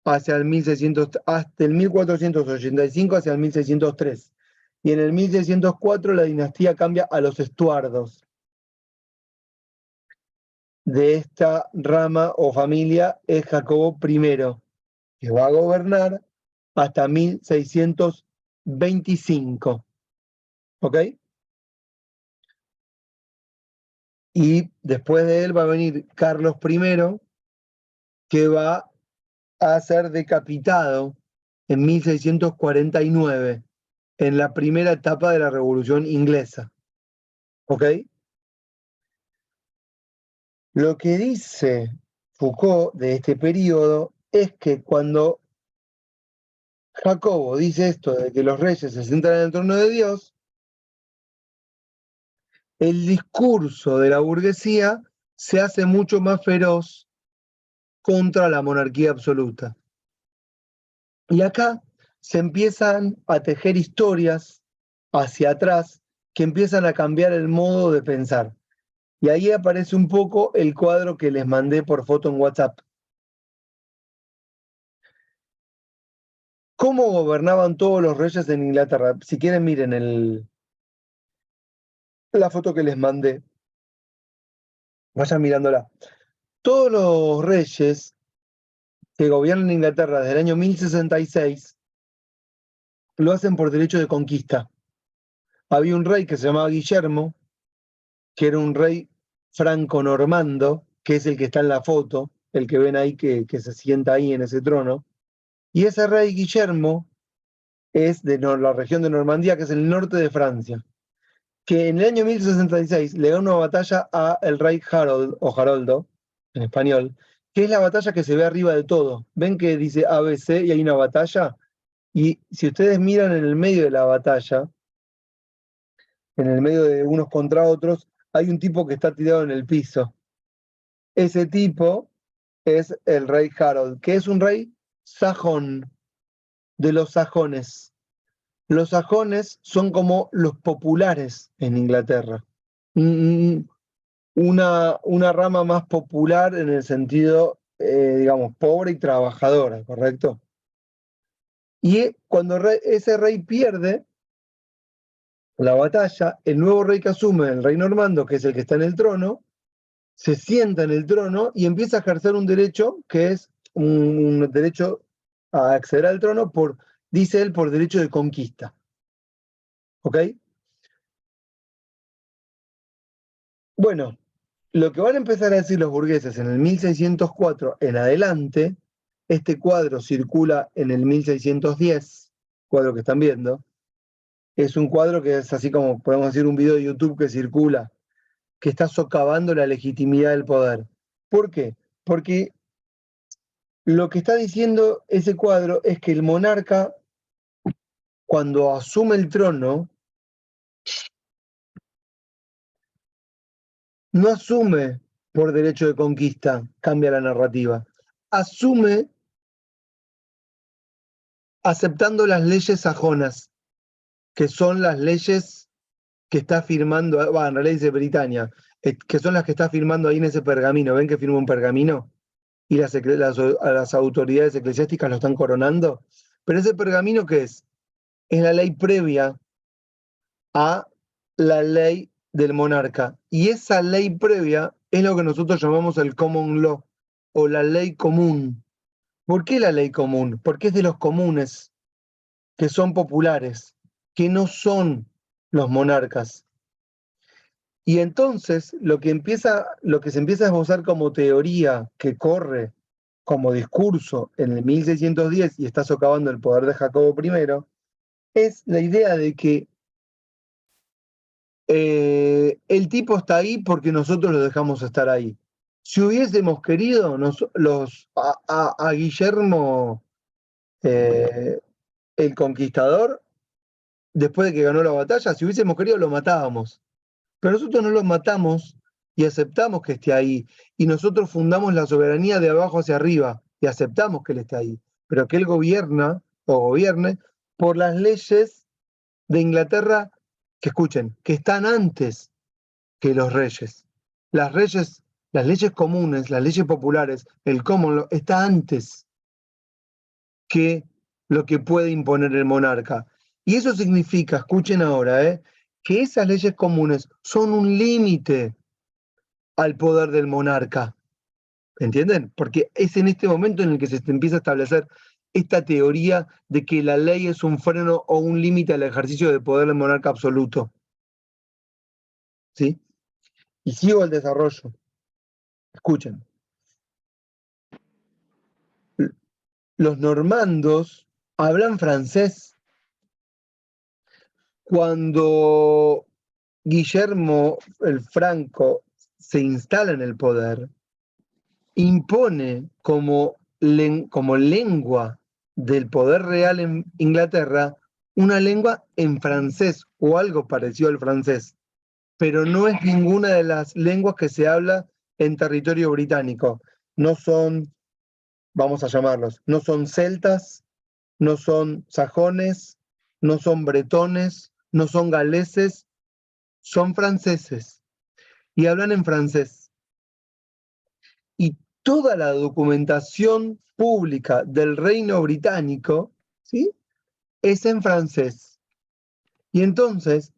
hacia el 1600, hasta el 1485 hacia el 1603. Y en el 1604 la dinastía cambia a los Estuardos. De esta rama o familia es Jacobo I, que va a gobernar hasta 1625. ¿Ok? Y después de él va a venir Carlos I, que va a ser decapitado en 1649, en la primera etapa de la Revolución Inglesa. ¿Ok? Lo que dice Foucault de este periodo es que cuando Jacobo dice esto de que los reyes se sientan en el trono de Dios, el discurso de la burguesía se hace mucho más feroz contra la monarquía absoluta. Y acá se empiezan a tejer historias hacia atrás que empiezan a cambiar el modo de pensar. Y ahí aparece un poco el cuadro que les mandé por foto en WhatsApp. ¿Cómo gobernaban todos los reyes en Inglaterra? Si quieren, miren la foto que les mandé. Vayan mirándola. Todos los reyes que gobiernan Inglaterra desde el año 1066 lo hacen por derecho de conquista. Había un rey que se llamaba Guillermo, que era un rey franco-normando, que es el que está en la foto, el que ven ahí que se sienta ahí en ese trono. Y ese rey Guillermo es de la región de Normandía, que es el norte de Francia, que en el año 1066 le da una batalla a el rey Harold, o Haroldo, en español, que es la batalla que se ve arriba de todo. Ven que dice ABC y hay una batalla, y si ustedes miran en el medio de la batalla, en el medio de unos contra otros, hay un tipo que está tirado en el piso. Ese tipo es el rey Harold, que es un rey sajón, de los sajones. Los sajones son como los populares en Inglaterra. Una rama más popular en el sentido, digamos, pobre y trabajadora, ¿correcto? Y cuando ese rey pierde la batalla, el nuevo rey que asume, el rey normando, que es el que está en el trono, se sienta en el trono y empieza a ejercer un derecho que es un derecho a acceder al trono por, dice él, por derecho de conquista. ¿Ok? Bueno, lo que van a empezar a decir los burgueses en el 1604 en adelante, este cuadro circula en el 1610, cuadro que están viendo, es un cuadro que es así como podemos decir un video de YouTube que circula, que está socavando la legitimidad del poder. ¿Por qué? Porque lo que está diciendo ese cuadro es que el monarca, cuando asume el trono, no asume por derecho de conquista, cambia la narrativa, asume aceptando las leyes sajonas, que son las leyes que está firmando, en realidad dice Britania, que son las que está firmando ahí en ese pergamino. ¿Ven que firma un pergamino? Y las autoridades eclesiásticas lo están coronando. Pero ese pergamino, ¿qué es? Es la ley previa a la ley del monarca. Y esa ley previa es lo que nosotros llamamos el common law, o la ley común. ¿Por qué la ley común? Porque es de los comunes, que son populares, que no son los monarcas. Y entonces lo que se empieza a esbozar como teoría que corre como discurso en el 1610 y está socavando el poder de Jacobo I, es la idea de que el tipo está ahí porque nosotros lo dejamos estar ahí. Si hubiésemos querido a Guillermo el Conquistador, después de que ganó la batalla, si hubiésemos querido lo matábamos. Pero nosotros no lo matamos y aceptamos que esté ahí. Y nosotros fundamos la soberanía de abajo hacia arriba y aceptamos que él esté ahí. Pero que él gobierna o gobierne por las leyes de Inglaterra, que escuchen, que están antes que los reyes. Las leyes comunes, las leyes populares, el common law, está antes que lo que puede imponer el monarca. Y eso significa, escuchen ahora, que esas leyes comunes son un límite al poder del monarca. ¿Entienden? Porque es en este momento en el que se empieza a establecer esta teoría de que la ley es un freno o un límite al ejercicio del poder del monarca absoluto. ¿Sí? Y sigo el desarrollo. Escuchen. Los normandos hablan francés. Cuando Guillermo el Franco se instala en el poder, impone como lengua del poder real en Inglaterra una lengua en francés o algo parecido al francés, pero no es ninguna de las lenguas que se habla en territorio británico. No son, vamos a llamarlos, no son celtas, no son sajones, no son bretones, no son galeses, son franceses y hablan en francés. Y toda la documentación pública del Reino Británico, ¿sí?, es en francés. Y entonces,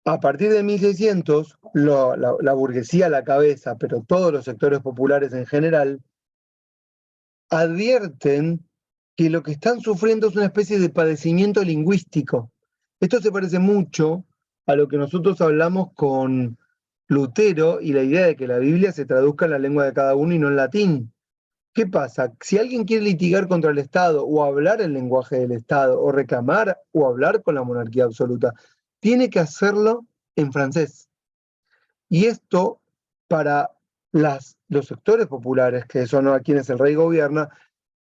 a partir de 1600, la burguesía a la cabeza, pero todos los sectores populares en general, advierten que lo que están sufriendo es una especie de padecimiento lingüístico. Esto se parece mucho a lo que nosotros hablamos con Lutero y la idea de que la Biblia se traduzca en la lengua de cada uno y no en latín. ¿Qué pasa? Si alguien quiere litigar contra el Estado o hablar el lenguaje del Estado o reclamar o hablar con la monarquía absoluta, tiene que hacerlo en francés. Y esto, para los sectores populares, que son a quienes el rey gobierna,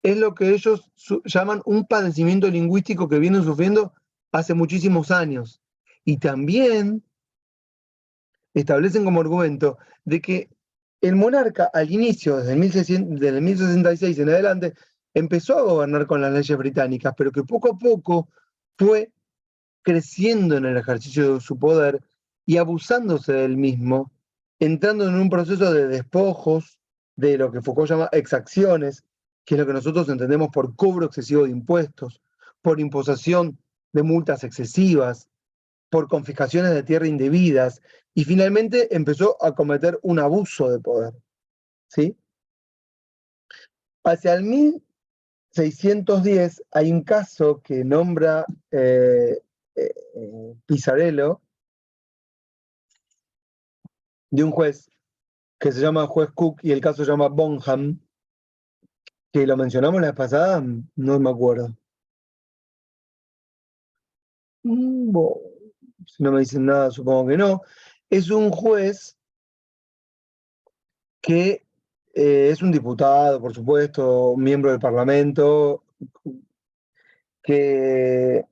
es lo que ellos llaman un padecimiento lingüístico que vienen sufriendo hace muchísimos años. Y también establecen como argumento de que el monarca al inicio, desde el 1066 en adelante, empezó a gobernar con las leyes británicas, pero que poco a poco fue creciendo en el ejercicio de su poder y abusándose del mismo, entrando en un proceso de despojos, de lo que Foucault llama exacciones, que es lo que nosotros entendemos por cobro excesivo de impuestos, por imposición de multas excesivas, por confiscaciones de tierra indebidas, y finalmente empezó a cometer un abuso de poder. ¿Sí? Hacia el 1610 hay un caso que nombra Pisarello, de un juez que se llama juez Cook y el caso se llama Bonham, que lo mencionamos la vez pasada, no me acuerdo. Si no me dicen nada, supongo que no. Es un juez que es un diputado, por supuesto, un miembro del Parlamento, que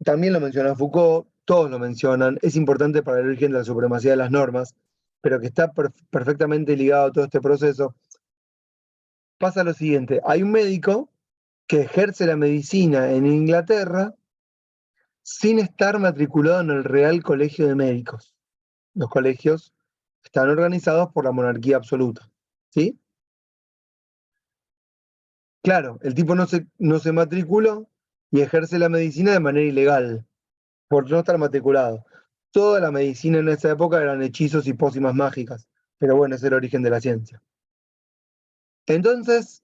también lo menciona Foucault, todos lo mencionan, es importante para el origen de la supremacía de las normas, pero que está perfectamente ligado a todo este proceso. Pasa lo siguiente, hay un médico que ejerce la medicina en Inglaterra sin estar matriculado en el Real Colegio de Médicos. Los colegios están organizados por la monarquía absoluta, ¿sí? Claro, el tipo no se matriculó y ejerce la medicina de manera ilegal, por no estar matriculado. Toda la medicina en esa época eran hechizos y pócimas mágicas, pero bueno, es el origen de la ciencia. Entonces,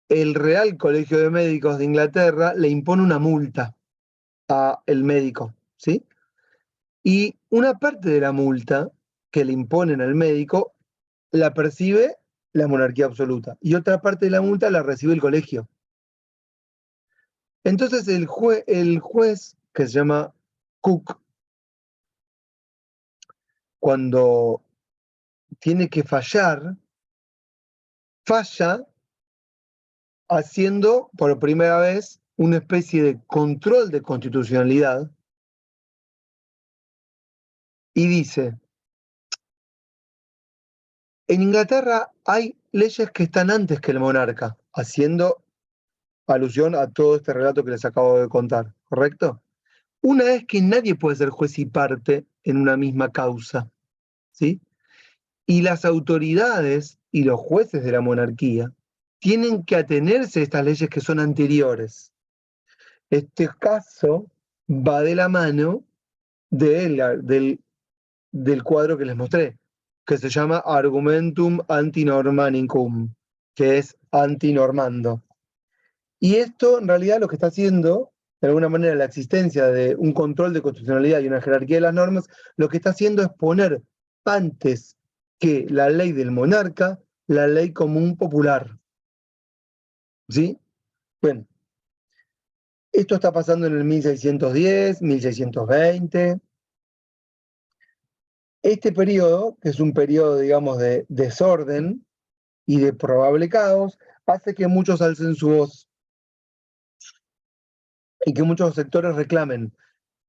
el Real Colegio de Médicos de Inglaterra le impone una multa al médico, ¿sí? Y una parte de la multa que le imponen al médico la percibe la monarquía absoluta y otra parte de la multa la recibe el colegio. Entonces el juez, que se llama Cook, cuando tiene que falla haciendo por primera vez una especie de control de constitucionalidad y dice, en Inglaterra hay leyes que están antes que el monarca, haciendo alusión a todo este relato que les acabo de contar, ¿correcto? Una es que nadie puede ser juez y parte en una misma causa, ¿sí? Y las autoridades y los jueces de la monarquía tienen que atenerse a estas leyes que son anteriores. Este caso va de la mano del cuadro que les mostré, que se llama Argumentum Antinormanicum, que es antinormando. Y esto, en realidad, lo que está haciendo, de alguna manera, la existencia de un control de constitucionalidad y una jerarquía de las normas, lo que está haciendo es poner antes que la ley del monarca, la ley común popular. ¿Sí? Bueno, esto está pasando en el 1610, 1620. Este periodo, que es un periodo, digamos, de desorden y de probable caos, hace que muchos alcen su voz y que muchos sectores reclamen.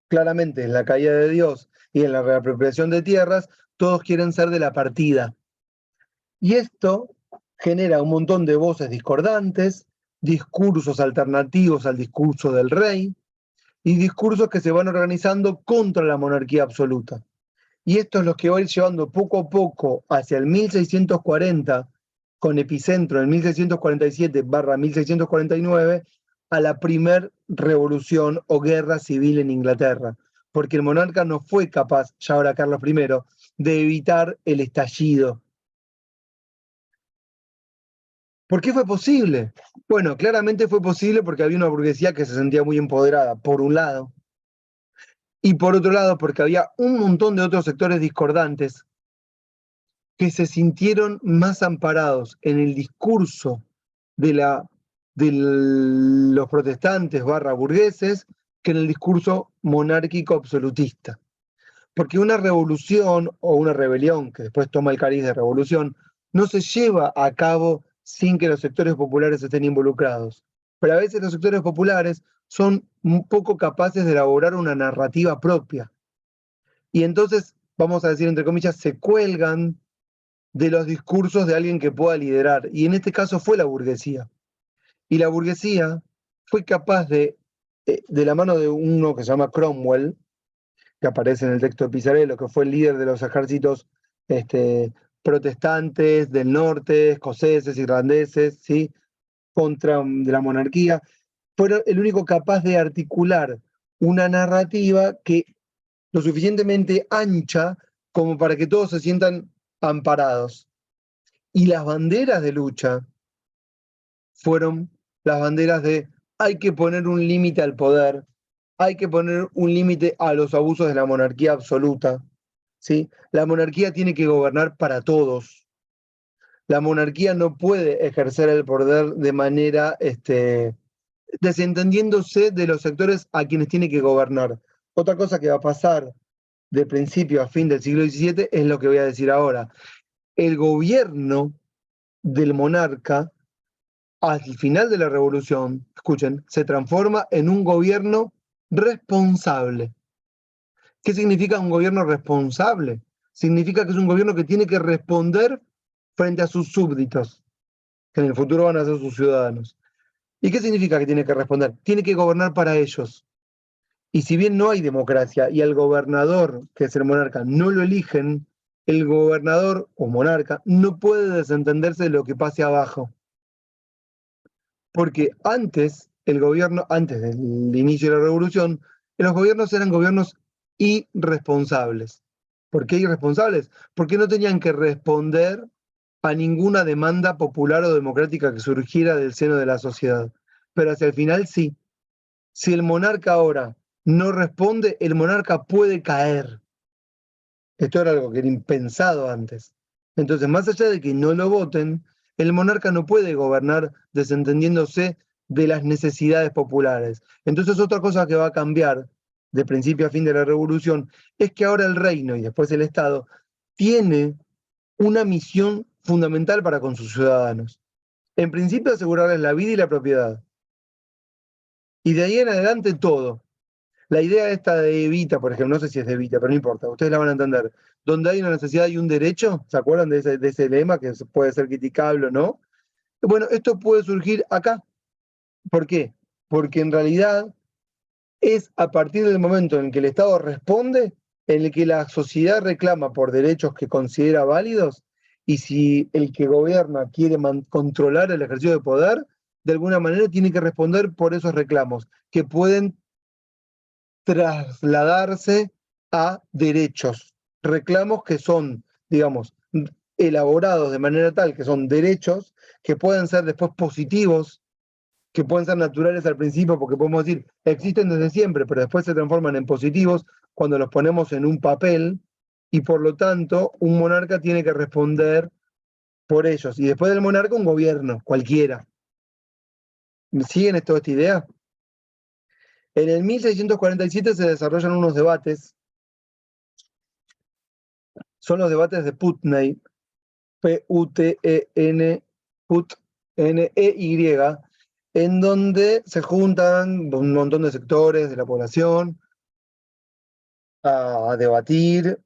Claramente, en la caída de Dios y en la reapropiación de tierras, todos quieren ser de la partida. Y esto genera un montón de voces discordantes, discursos alternativos al discurso del rey y discursos que se van organizando contra la monarquía absoluta. Y esto es lo que va a ir llevando poco a poco hacia el 1640, con epicentro en 1647/1649, a la primer revolución o guerra civil en Inglaterra, porque el monarca no fue capaz, ya ahora Carlos I, de evitar el estallido. ¿Por qué fue posible? Bueno, claramente fue posible porque había una burguesía que se sentía muy empoderada, por un lado, y por otro lado porque había un montón de otros sectores discordantes que se sintieron más amparados en el discurso de los protestantes / burgueses que en el discurso monárquico absolutista. Porque una revolución o una rebelión, que después toma el cariz de revolución, no se lleva a cabo sin que los sectores populares estén involucrados. Pero a veces los sectores populares son un poco capaces de elaborar una narrativa propia. Y entonces, vamos a decir entre comillas, se cuelgan de los discursos de alguien que pueda liderar. Y en este caso fue la burguesía. Y la burguesía fue capaz de la mano de uno que se llama Cromwell, que aparece en el texto de Pizarello, que fue el líder de los ejércitos protestantes del norte, escoceses, irlandeses, ¿sí? Contra de la monarquía, fue el único capaz de articular una narrativa que lo suficientemente ancha como para que todos se sientan amparados. Y las banderas de lucha fueron las banderas de hay que poner un límite al poder, hay que poner un límite a los abusos de la monarquía absoluta, ¿sí? La monarquía tiene que gobernar para todos. La monarquía no puede ejercer el poder de manera desentendiéndose de los sectores a quienes tiene que gobernar. Otra cosa que va a pasar de principio a fin del siglo XVII es lo que voy a decir ahora. El gobierno del monarca, al final de la revolución, escuchen, se transforma en un gobierno responsable. ¿Qué significa un gobierno responsable? Significa que es un gobierno que tiene que responder frente a sus súbditos, que en el futuro van a ser sus ciudadanos. ¿Y qué significa que tiene que responder? Tiene que gobernar para ellos. Y si bien no hay democracia y al gobernador, que es el monarca, no lo eligen, el gobernador o monarca no puede desentenderse de lo que pase abajo. Porque antes, el gobierno, antes del inicio de la revolución, los gobiernos eran gobiernos irresponsables. ¿Por qué irresponsables? Porque no tenían que responder a ninguna demanda popular o democrática que surgiera del seno de la sociedad. Pero hacia el final sí. Si el monarca ahora no responde, el monarca puede caer. Esto era algo que era impensado antes. Entonces, más allá de que no lo voten, el monarca no puede gobernar desentendiéndose de las necesidades populares. Entonces, otra cosa que va a cambiar de principio a fin de la revolución es que ahora el reino y después el Estado tiene una misión fundamental para con sus ciudadanos. En principio, asegurarles la vida y la propiedad. Y de ahí en adelante todo. La idea esta de Evita, por ejemplo, no sé si es de Evita, pero no importa, ustedes la van a entender. Donde hay una necesidad y un derecho, ¿se acuerdan de ese lema que puede ser criticable o no? Bueno, esto puede surgir acá. ¿Por qué? Porque en realidad es a partir del momento en que el Estado responde, en el que la sociedad reclama por derechos que considera válidos, y si el que gobierna quiere controlar el ejercicio de poder, de alguna manera tiene que responder por esos reclamos, que pueden trasladarse a derechos, reclamos que son, digamos, elaborados de manera tal que son derechos que pueden ser después positivos, que pueden ser naturales al principio, porque podemos decir, existen desde siempre, pero después se transforman en positivos cuando los ponemos en un papel, y por lo tanto un monarca tiene que responder por ellos. Y después del monarca un gobierno, cualquiera. ¿Siguen toda esta idea? En el 1647 se desarrollan unos debates, son los debates de Putney, P-U-T-E-N, Put-N-E-Y, en donde se juntan un montón de sectores de la población a debatir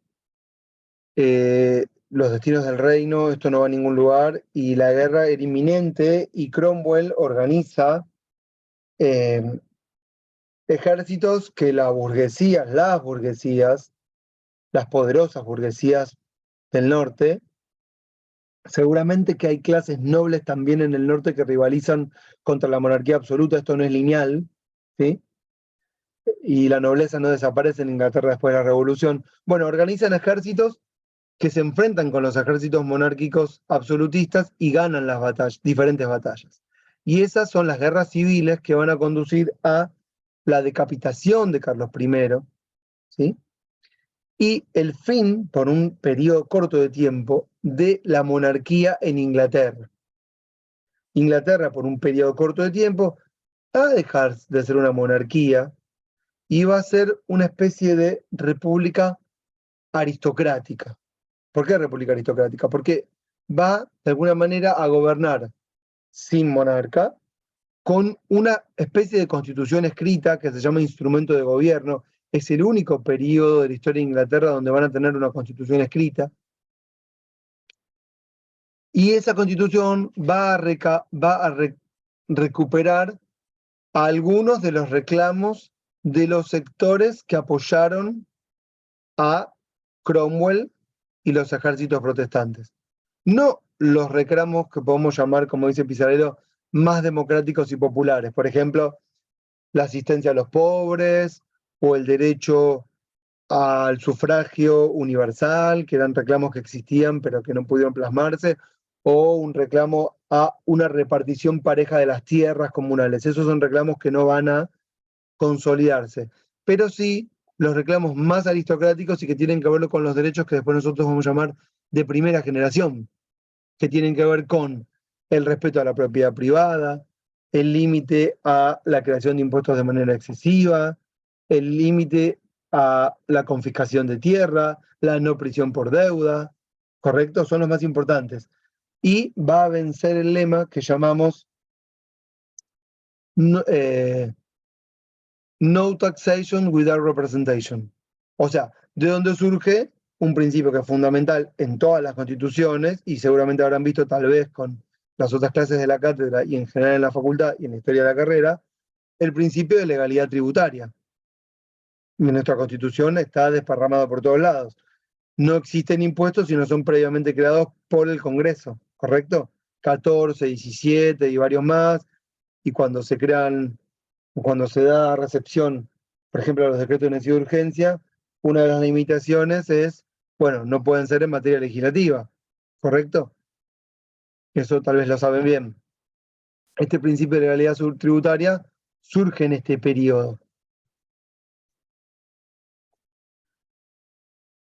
los destinos del reino, esto no va a ningún lugar, y la guerra era inminente, y Cromwell organiza ejércitos que las burguesías, las poderosas burguesías del norte, seguramente que hay clases nobles también en el norte que rivalizan contra la monarquía absoluta, esto no es lineal, ¿sí? Y la nobleza no desaparece en Inglaterra después de la revolución. Bueno, organizan ejércitos que se enfrentan con los ejércitos monárquicos absolutistas y ganan las batallas, diferentes batallas. Y esas son las guerras civiles que van a conducir a la decapitación de Carlos I, ¿sí? Y el fin, por un periodo corto de tiempo, de la monarquía en Inglaterra. Inglaterra, por un periodo corto de tiempo, va a dejar de ser una monarquía y va a ser una especie de república aristocrática. ¿Por qué república aristocrática? Porque va, de alguna manera, a gobernar sin monarca, con una especie de constitución escrita que se llama instrumento de gobierno. Es el único periodo de la historia de Inglaterra donde van a tener una constitución escrita. Y esa constitución va a recuperar algunos de los reclamos de los sectores que apoyaron a Cromwell y los ejércitos protestantes. No los reclamos que podemos llamar, como dice Pizarello, más democráticos y populares. Por ejemplo, la asistencia a los pobres o el derecho al sufragio universal, que eran reclamos que existían pero que no pudieron plasmarse, o un reclamo a una repartición pareja de las tierras comunales. Esos son reclamos que no van a consolidarse, pero sí los reclamos más aristocráticos y que tienen que ver con los derechos que después nosotros vamos a llamar de primera generación, que tienen que ver con el respeto a la propiedad privada, el límite a la creación de impuestos de manera excesiva, el límite a la confiscación de tierra, la no prisión por deuda, ¿correcto? Son los más importantes. Y va a vencer el lema que llamamos no taxation without representation. O sea, de donde surge un principio que es fundamental en todas las constituciones, y seguramente habrán visto tal vez con las otras clases de la cátedra y en general en la facultad y en la historia de la carrera, el principio de legalidad tributaria. Y nuestra constitución está desparramado por todos lados. No existen impuestos si no son previamente creados por el Congreso, ¿correcto? 14, 17 y varios más, y cuando se crean, cuando se da recepción, por ejemplo, a los decretos de necesidad de urgencia, una de las limitaciones es, bueno, no pueden ser en materia legislativa, ¿correcto? Eso tal vez lo saben bien. Este principio de legalidad tributaria surge en este periodo.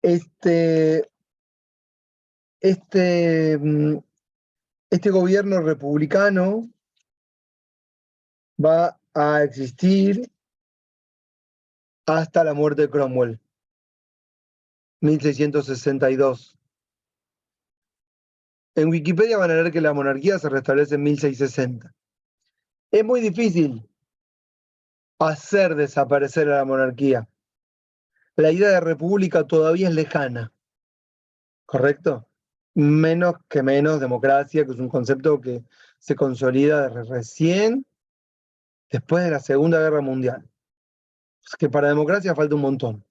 Este gobierno republicano va a existir hasta la muerte de Cromwell, 1662. En Wikipedia van a leer que la monarquía se restablece en 1660. Es muy difícil hacer desaparecer a la monarquía. La idea de república todavía es lejana, ¿correcto? Menos democracia, que es un concepto que se consolida recién después de la Segunda Guerra Mundial. Es que para democracia falta un montón.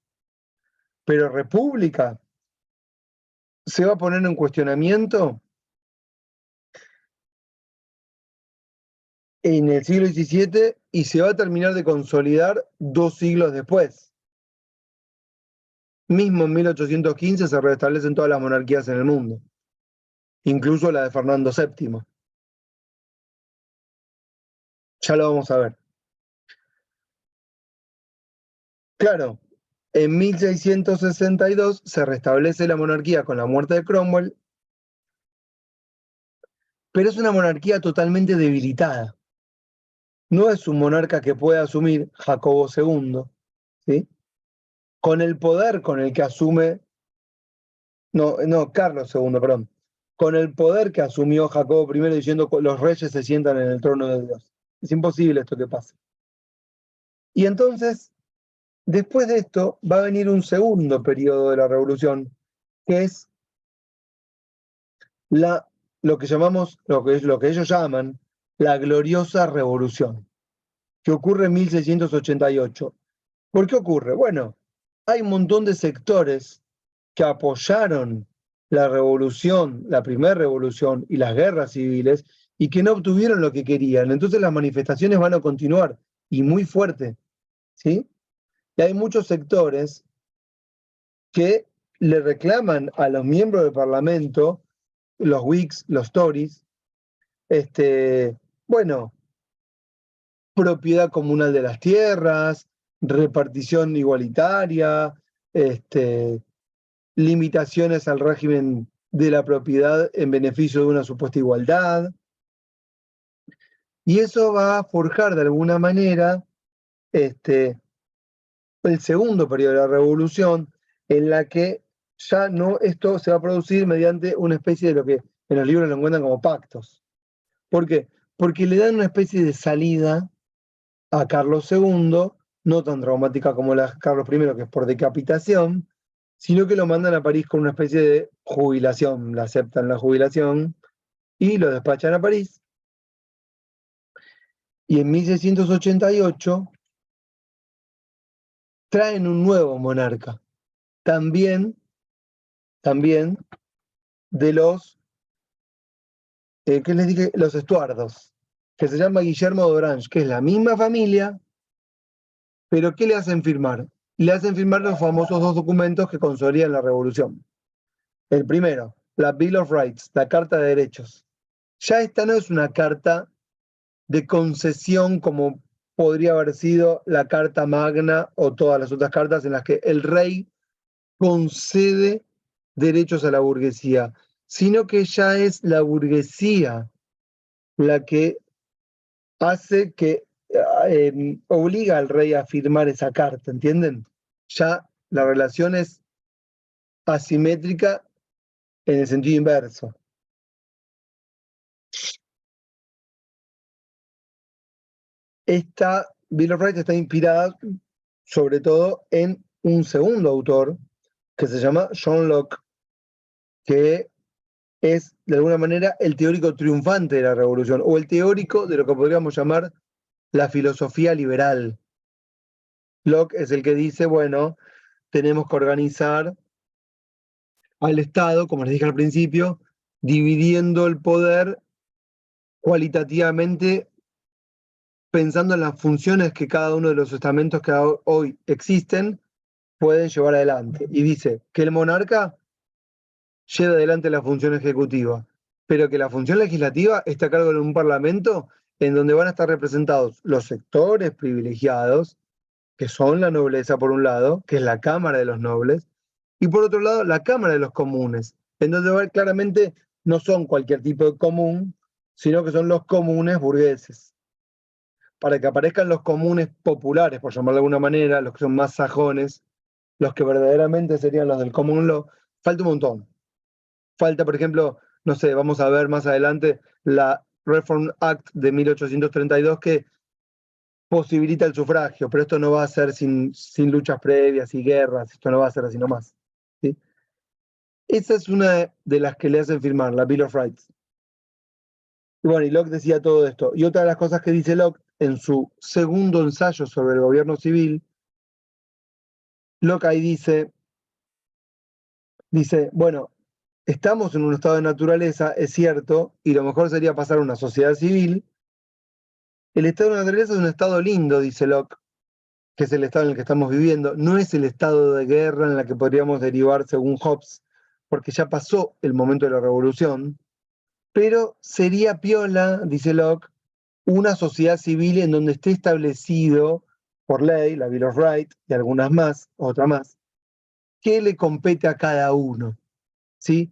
Pero república se va a poner en cuestionamiento en el siglo XVII y se va a terminar de consolidar 2 siglos después. Mismo en 1815 se restablecen todas las monarquías en el mundo, incluso la de Fernando VII. Ya lo vamos a ver. Claro, en 1662 se restablece la monarquía con la muerte de Cromwell, pero es una monarquía totalmente debilitada. No es un monarca que pueda asumir Jacobo II, ¿sí? Con el poder con el que asume, Carlos II, perdón, con el poder que asumió Jacobo I diciendo que los reyes se sientan en el trono de Dios. Es imposible esto que pase. Y entonces, después de esto, va a venir un segundo periodo de la revolución, que es lo que ellos llaman la gloriosa revolución, que ocurre en 1688. ¿Por qué ocurre? Bueno, hay un montón de sectores que apoyaron la revolución, la primera revolución y las guerras civiles, y que no obtuvieron lo que querían. Entonces las manifestaciones van a continuar, y muy fuerte, ¿sí? Y hay muchos sectores que le reclaman a los miembros del Parlamento, los Whigs, los Tories, bueno, propiedad comunal de las tierras, repartición igualitaria, limitaciones al régimen de la propiedad en beneficio de una supuesta igualdad. Y eso va a forjar de alguna manera el segundo periodo de la revolución, en la que ya no esto se va a producir mediante una especie de lo que en los libros lo encuentran como pactos. ¿Por qué? Porque le dan una especie de salida a Carlos II, no tan traumática como la de Carlos I, que es por decapitación, sino que lo mandan a París con una especie de jubilación, le aceptan la jubilación y lo despachan a París. Y en 1688 traen un nuevo monarca, también de los, ¿qué les dije? Los Estuardos, que se llama Guillermo de Orange, que es la misma familia, pero ¿qué le hacen firmar? Le hacen firmar los famosos dos documentos que consolidan la revolución. El primero, la Bill of Rights, la Carta de Derechos. Ya esta no es una carta de concesión como podría haber sido la Carta Magna o todas las otras cartas en las que el rey concede derechos a la burguesía, sino que ya es la burguesía la que hace que obliga al rey a firmar esa carta, ¿entienden? Ya la relación es asimétrica en el sentido inverso. Esta Bill of Rights está inspirada sobre todo en un segundo autor que se llama John Locke, que es de alguna manera el teórico triunfante de la revolución, o el teórico de lo que podríamos llamar la filosofía liberal. Locke es el que dice, bueno, tenemos que organizar al Estado, como les dije al principio, dividiendo el poder cualitativamente, pensando en las funciones que cada uno de los estamentos que hoy existen pueden llevar adelante. Y dice que el monarca lleva adelante la función ejecutiva, pero que la función legislativa está a cargo de un parlamento en donde van a estar representados los sectores privilegiados, que son la nobleza por un lado, que es la Cámara de los Nobles, y por otro lado la Cámara de los Comunes, en donde claramente no son cualquier tipo de común, sino que son los comunes burgueses. Para que aparezcan los comunes populares, por llamarlo de alguna manera, los que son más sajones, los que verdaderamente serían los del common law, falta un montón. Falta, por ejemplo, no sé, vamos a ver más adelante la Reform Act de 1832 que posibilita el sufragio, pero esto no va a ser sin luchas previas y guerras, esto no va a ser así nomás. ¿Sí? Esa es una de las que le hacen firmar, la Bill of Rights. Y bueno, y Locke decía todo esto. Y otra de las cosas que dice Locke en su segundo ensayo sobre el gobierno civil, Locke ahí dice, bueno, estamos en un estado de naturaleza, es cierto, y lo mejor sería pasar a una sociedad civil. El estado de naturaleza es un estado lindo, dice Locke, que es el estado en el que estamos viviendo. No es el estado de guerra en el que podríamos derivar según Hobbes, porque ya pasó el momento de la revolución. Pero sería piola, dice Locke, una sociedad civil en donde esté establecido por ley, la Bill of Rights y algunas más, otra más, qué le compete a cada uno. ¿Sí?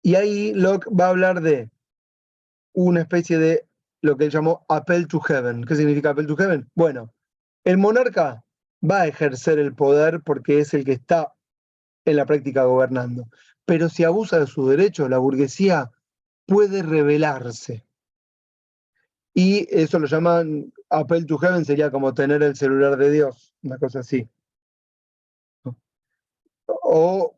Y ahí Locke va a hablar de una especie de lo que él llamó Appel to Heaven. ¿Qué significa Appel to Heaven? Bueno, el monarca va a ejercer el poder porque es el que está en la práctica gobernando. Pero si abusa de sus derechos, la burguesía puede rebelarse. Y eso lo llaman Appel to Heaven, sería como tener el celular de Dios, una cosa así. O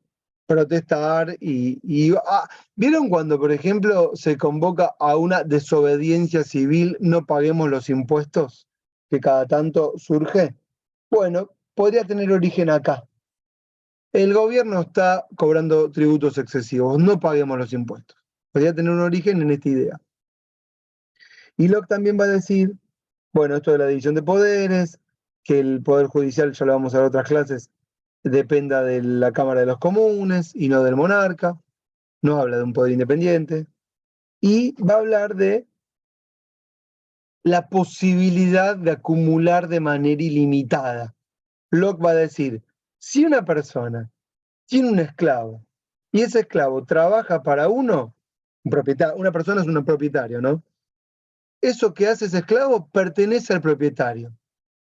protestar ¿vieron cuando, por ejemplo, se convoca a una desobediencia civil, no paguemos los impuestos, que cada tanto surge? Bueno, podría tener origen acá. El gobierno está cobrando tributos excesivos, no paguemos los impuestos. Podría tener un origen en esta idea. Y Locke también va a decir, bueno, esto de la división de poderes, que el poder judicial, ya lo vamos a ver en otras clases, dependa de la Cámara de los Comunes y no del monarca. No habla de un poder independiente. Y va a hablar de la posibilidad de acumular de manera ilimitada. Locke va a decir, si una persona tiene un esclavo y ese esclavo trabaja para uno, una persona es un propietario, ¿no? Eso que hace ese esclavo pertenece al propietario.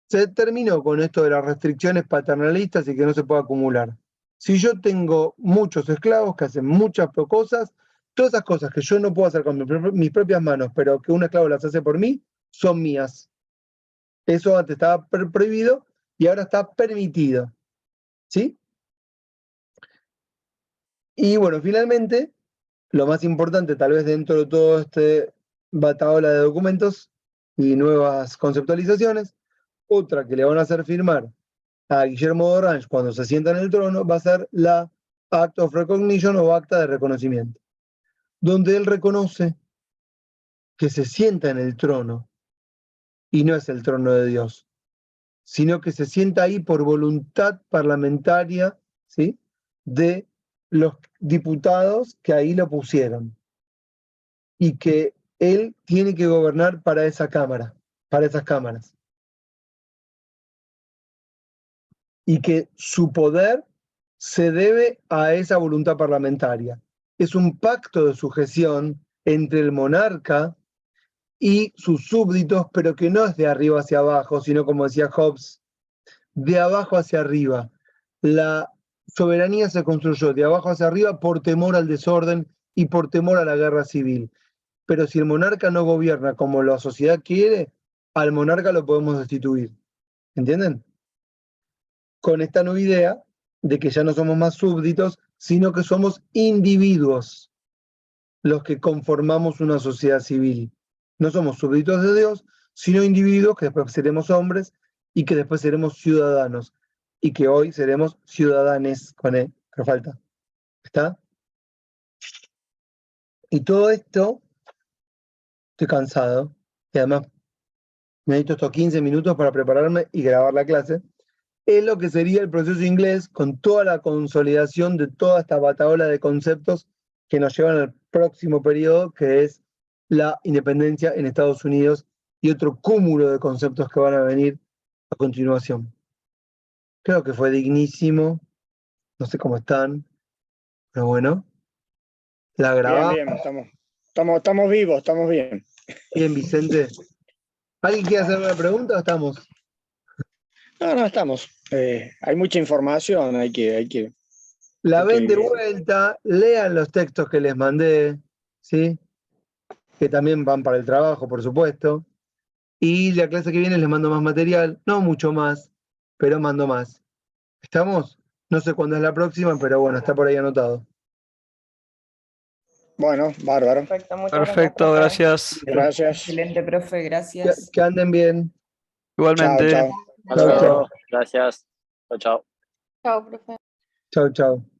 Se terminó con esto de las restricciones paternalistas y que no se puede acumular. Si yo tengo muchos esclavos que hacen muchas cosas, todas esas cosas que yo no puedo hacer con mis propias manos, pero que un esclavo las hace por mí, son mías. Eso antes estaba prohibido y ahora está permitido. ¿Sí? Y bueno, finalmente, lo más importante, tal vez dentro de todo este batahola de documentos y nuevas conceptualizaciones, otra que le van a hacer firmar a Guillermo de Orange cuando se sienta en el trono va a ser la Act of Recognition o Acta de Reconocimiento, donde él reconoce que se sienta en el trono y no es el trono de Dios, sino que se sienta ahí por voluntad parlamentaria, ¿sí?, de los diputados que ahí lo pusieron y que él tiene que gobernar para esa cámara, para esas cámaras. Y que su poder se debe a esa voluntad parlamentaria. Es un pacto de sujeción entre el monarca y sus súbditos, pero que no es de arriba hacia abajo, sino, como decía Hobbes, de abajo hacia arriba. La soberanía se construyó de abajo hacia arriba por temor al desorden y por temor a la guerra civil. Pero si el monarca no gobierna como la sociedad quiere, al monarca lo podemos destituir. ¿Entienden? Con esta nueva idea de que ya no somos más súbditos, sino que somos individuos los que conformamos una sociedad civil. No somos súbditos de Dios, sino individuos que después seremos hombres y que después seremos ciudadanos y que hoy seremos ciudadanes con él, que falta. ¿Está? Y todo esto, estoy cansado, y además me necesito estos 15 minutos para prepararme y grabar la clase, es lo que sería el proceso inglés con toda la consolidación de toda esta batahola de conceptos que nos llevan al próximo periodo, que es la independencia en Estados Unidos y otro cúmulo de conceptos que van a venir a continuación. Creo que fue dignísimo, no sé cómo están, pero bueno, la grabamos. Bien, estamos vivos, estamos bien. Bien, Vicente. ¿Alguien quiere hacer una pregunta o estamos? No, estamos. Hay mucha información, hay que La ven de que- vuelta, lean los textos que les mandé, ¿sí? Que también van para el trabajo, por supuesto. Y la clase que viene les mando más material, no mucho más, pero mando más. ¿Estamos? No sé cuándo es la próxima, pero bueno, está por ahí anotado. Bueno, bárbaro. Perfecto, muchas Perfecto, gracias, profe. gracias. Gracias. Excelente, profe, gracias. Que anden bien. Igualmente. Chao. Hasta Chau, luego. chau. Gracias. Chao, chao. Chao, profe. Chau, chau.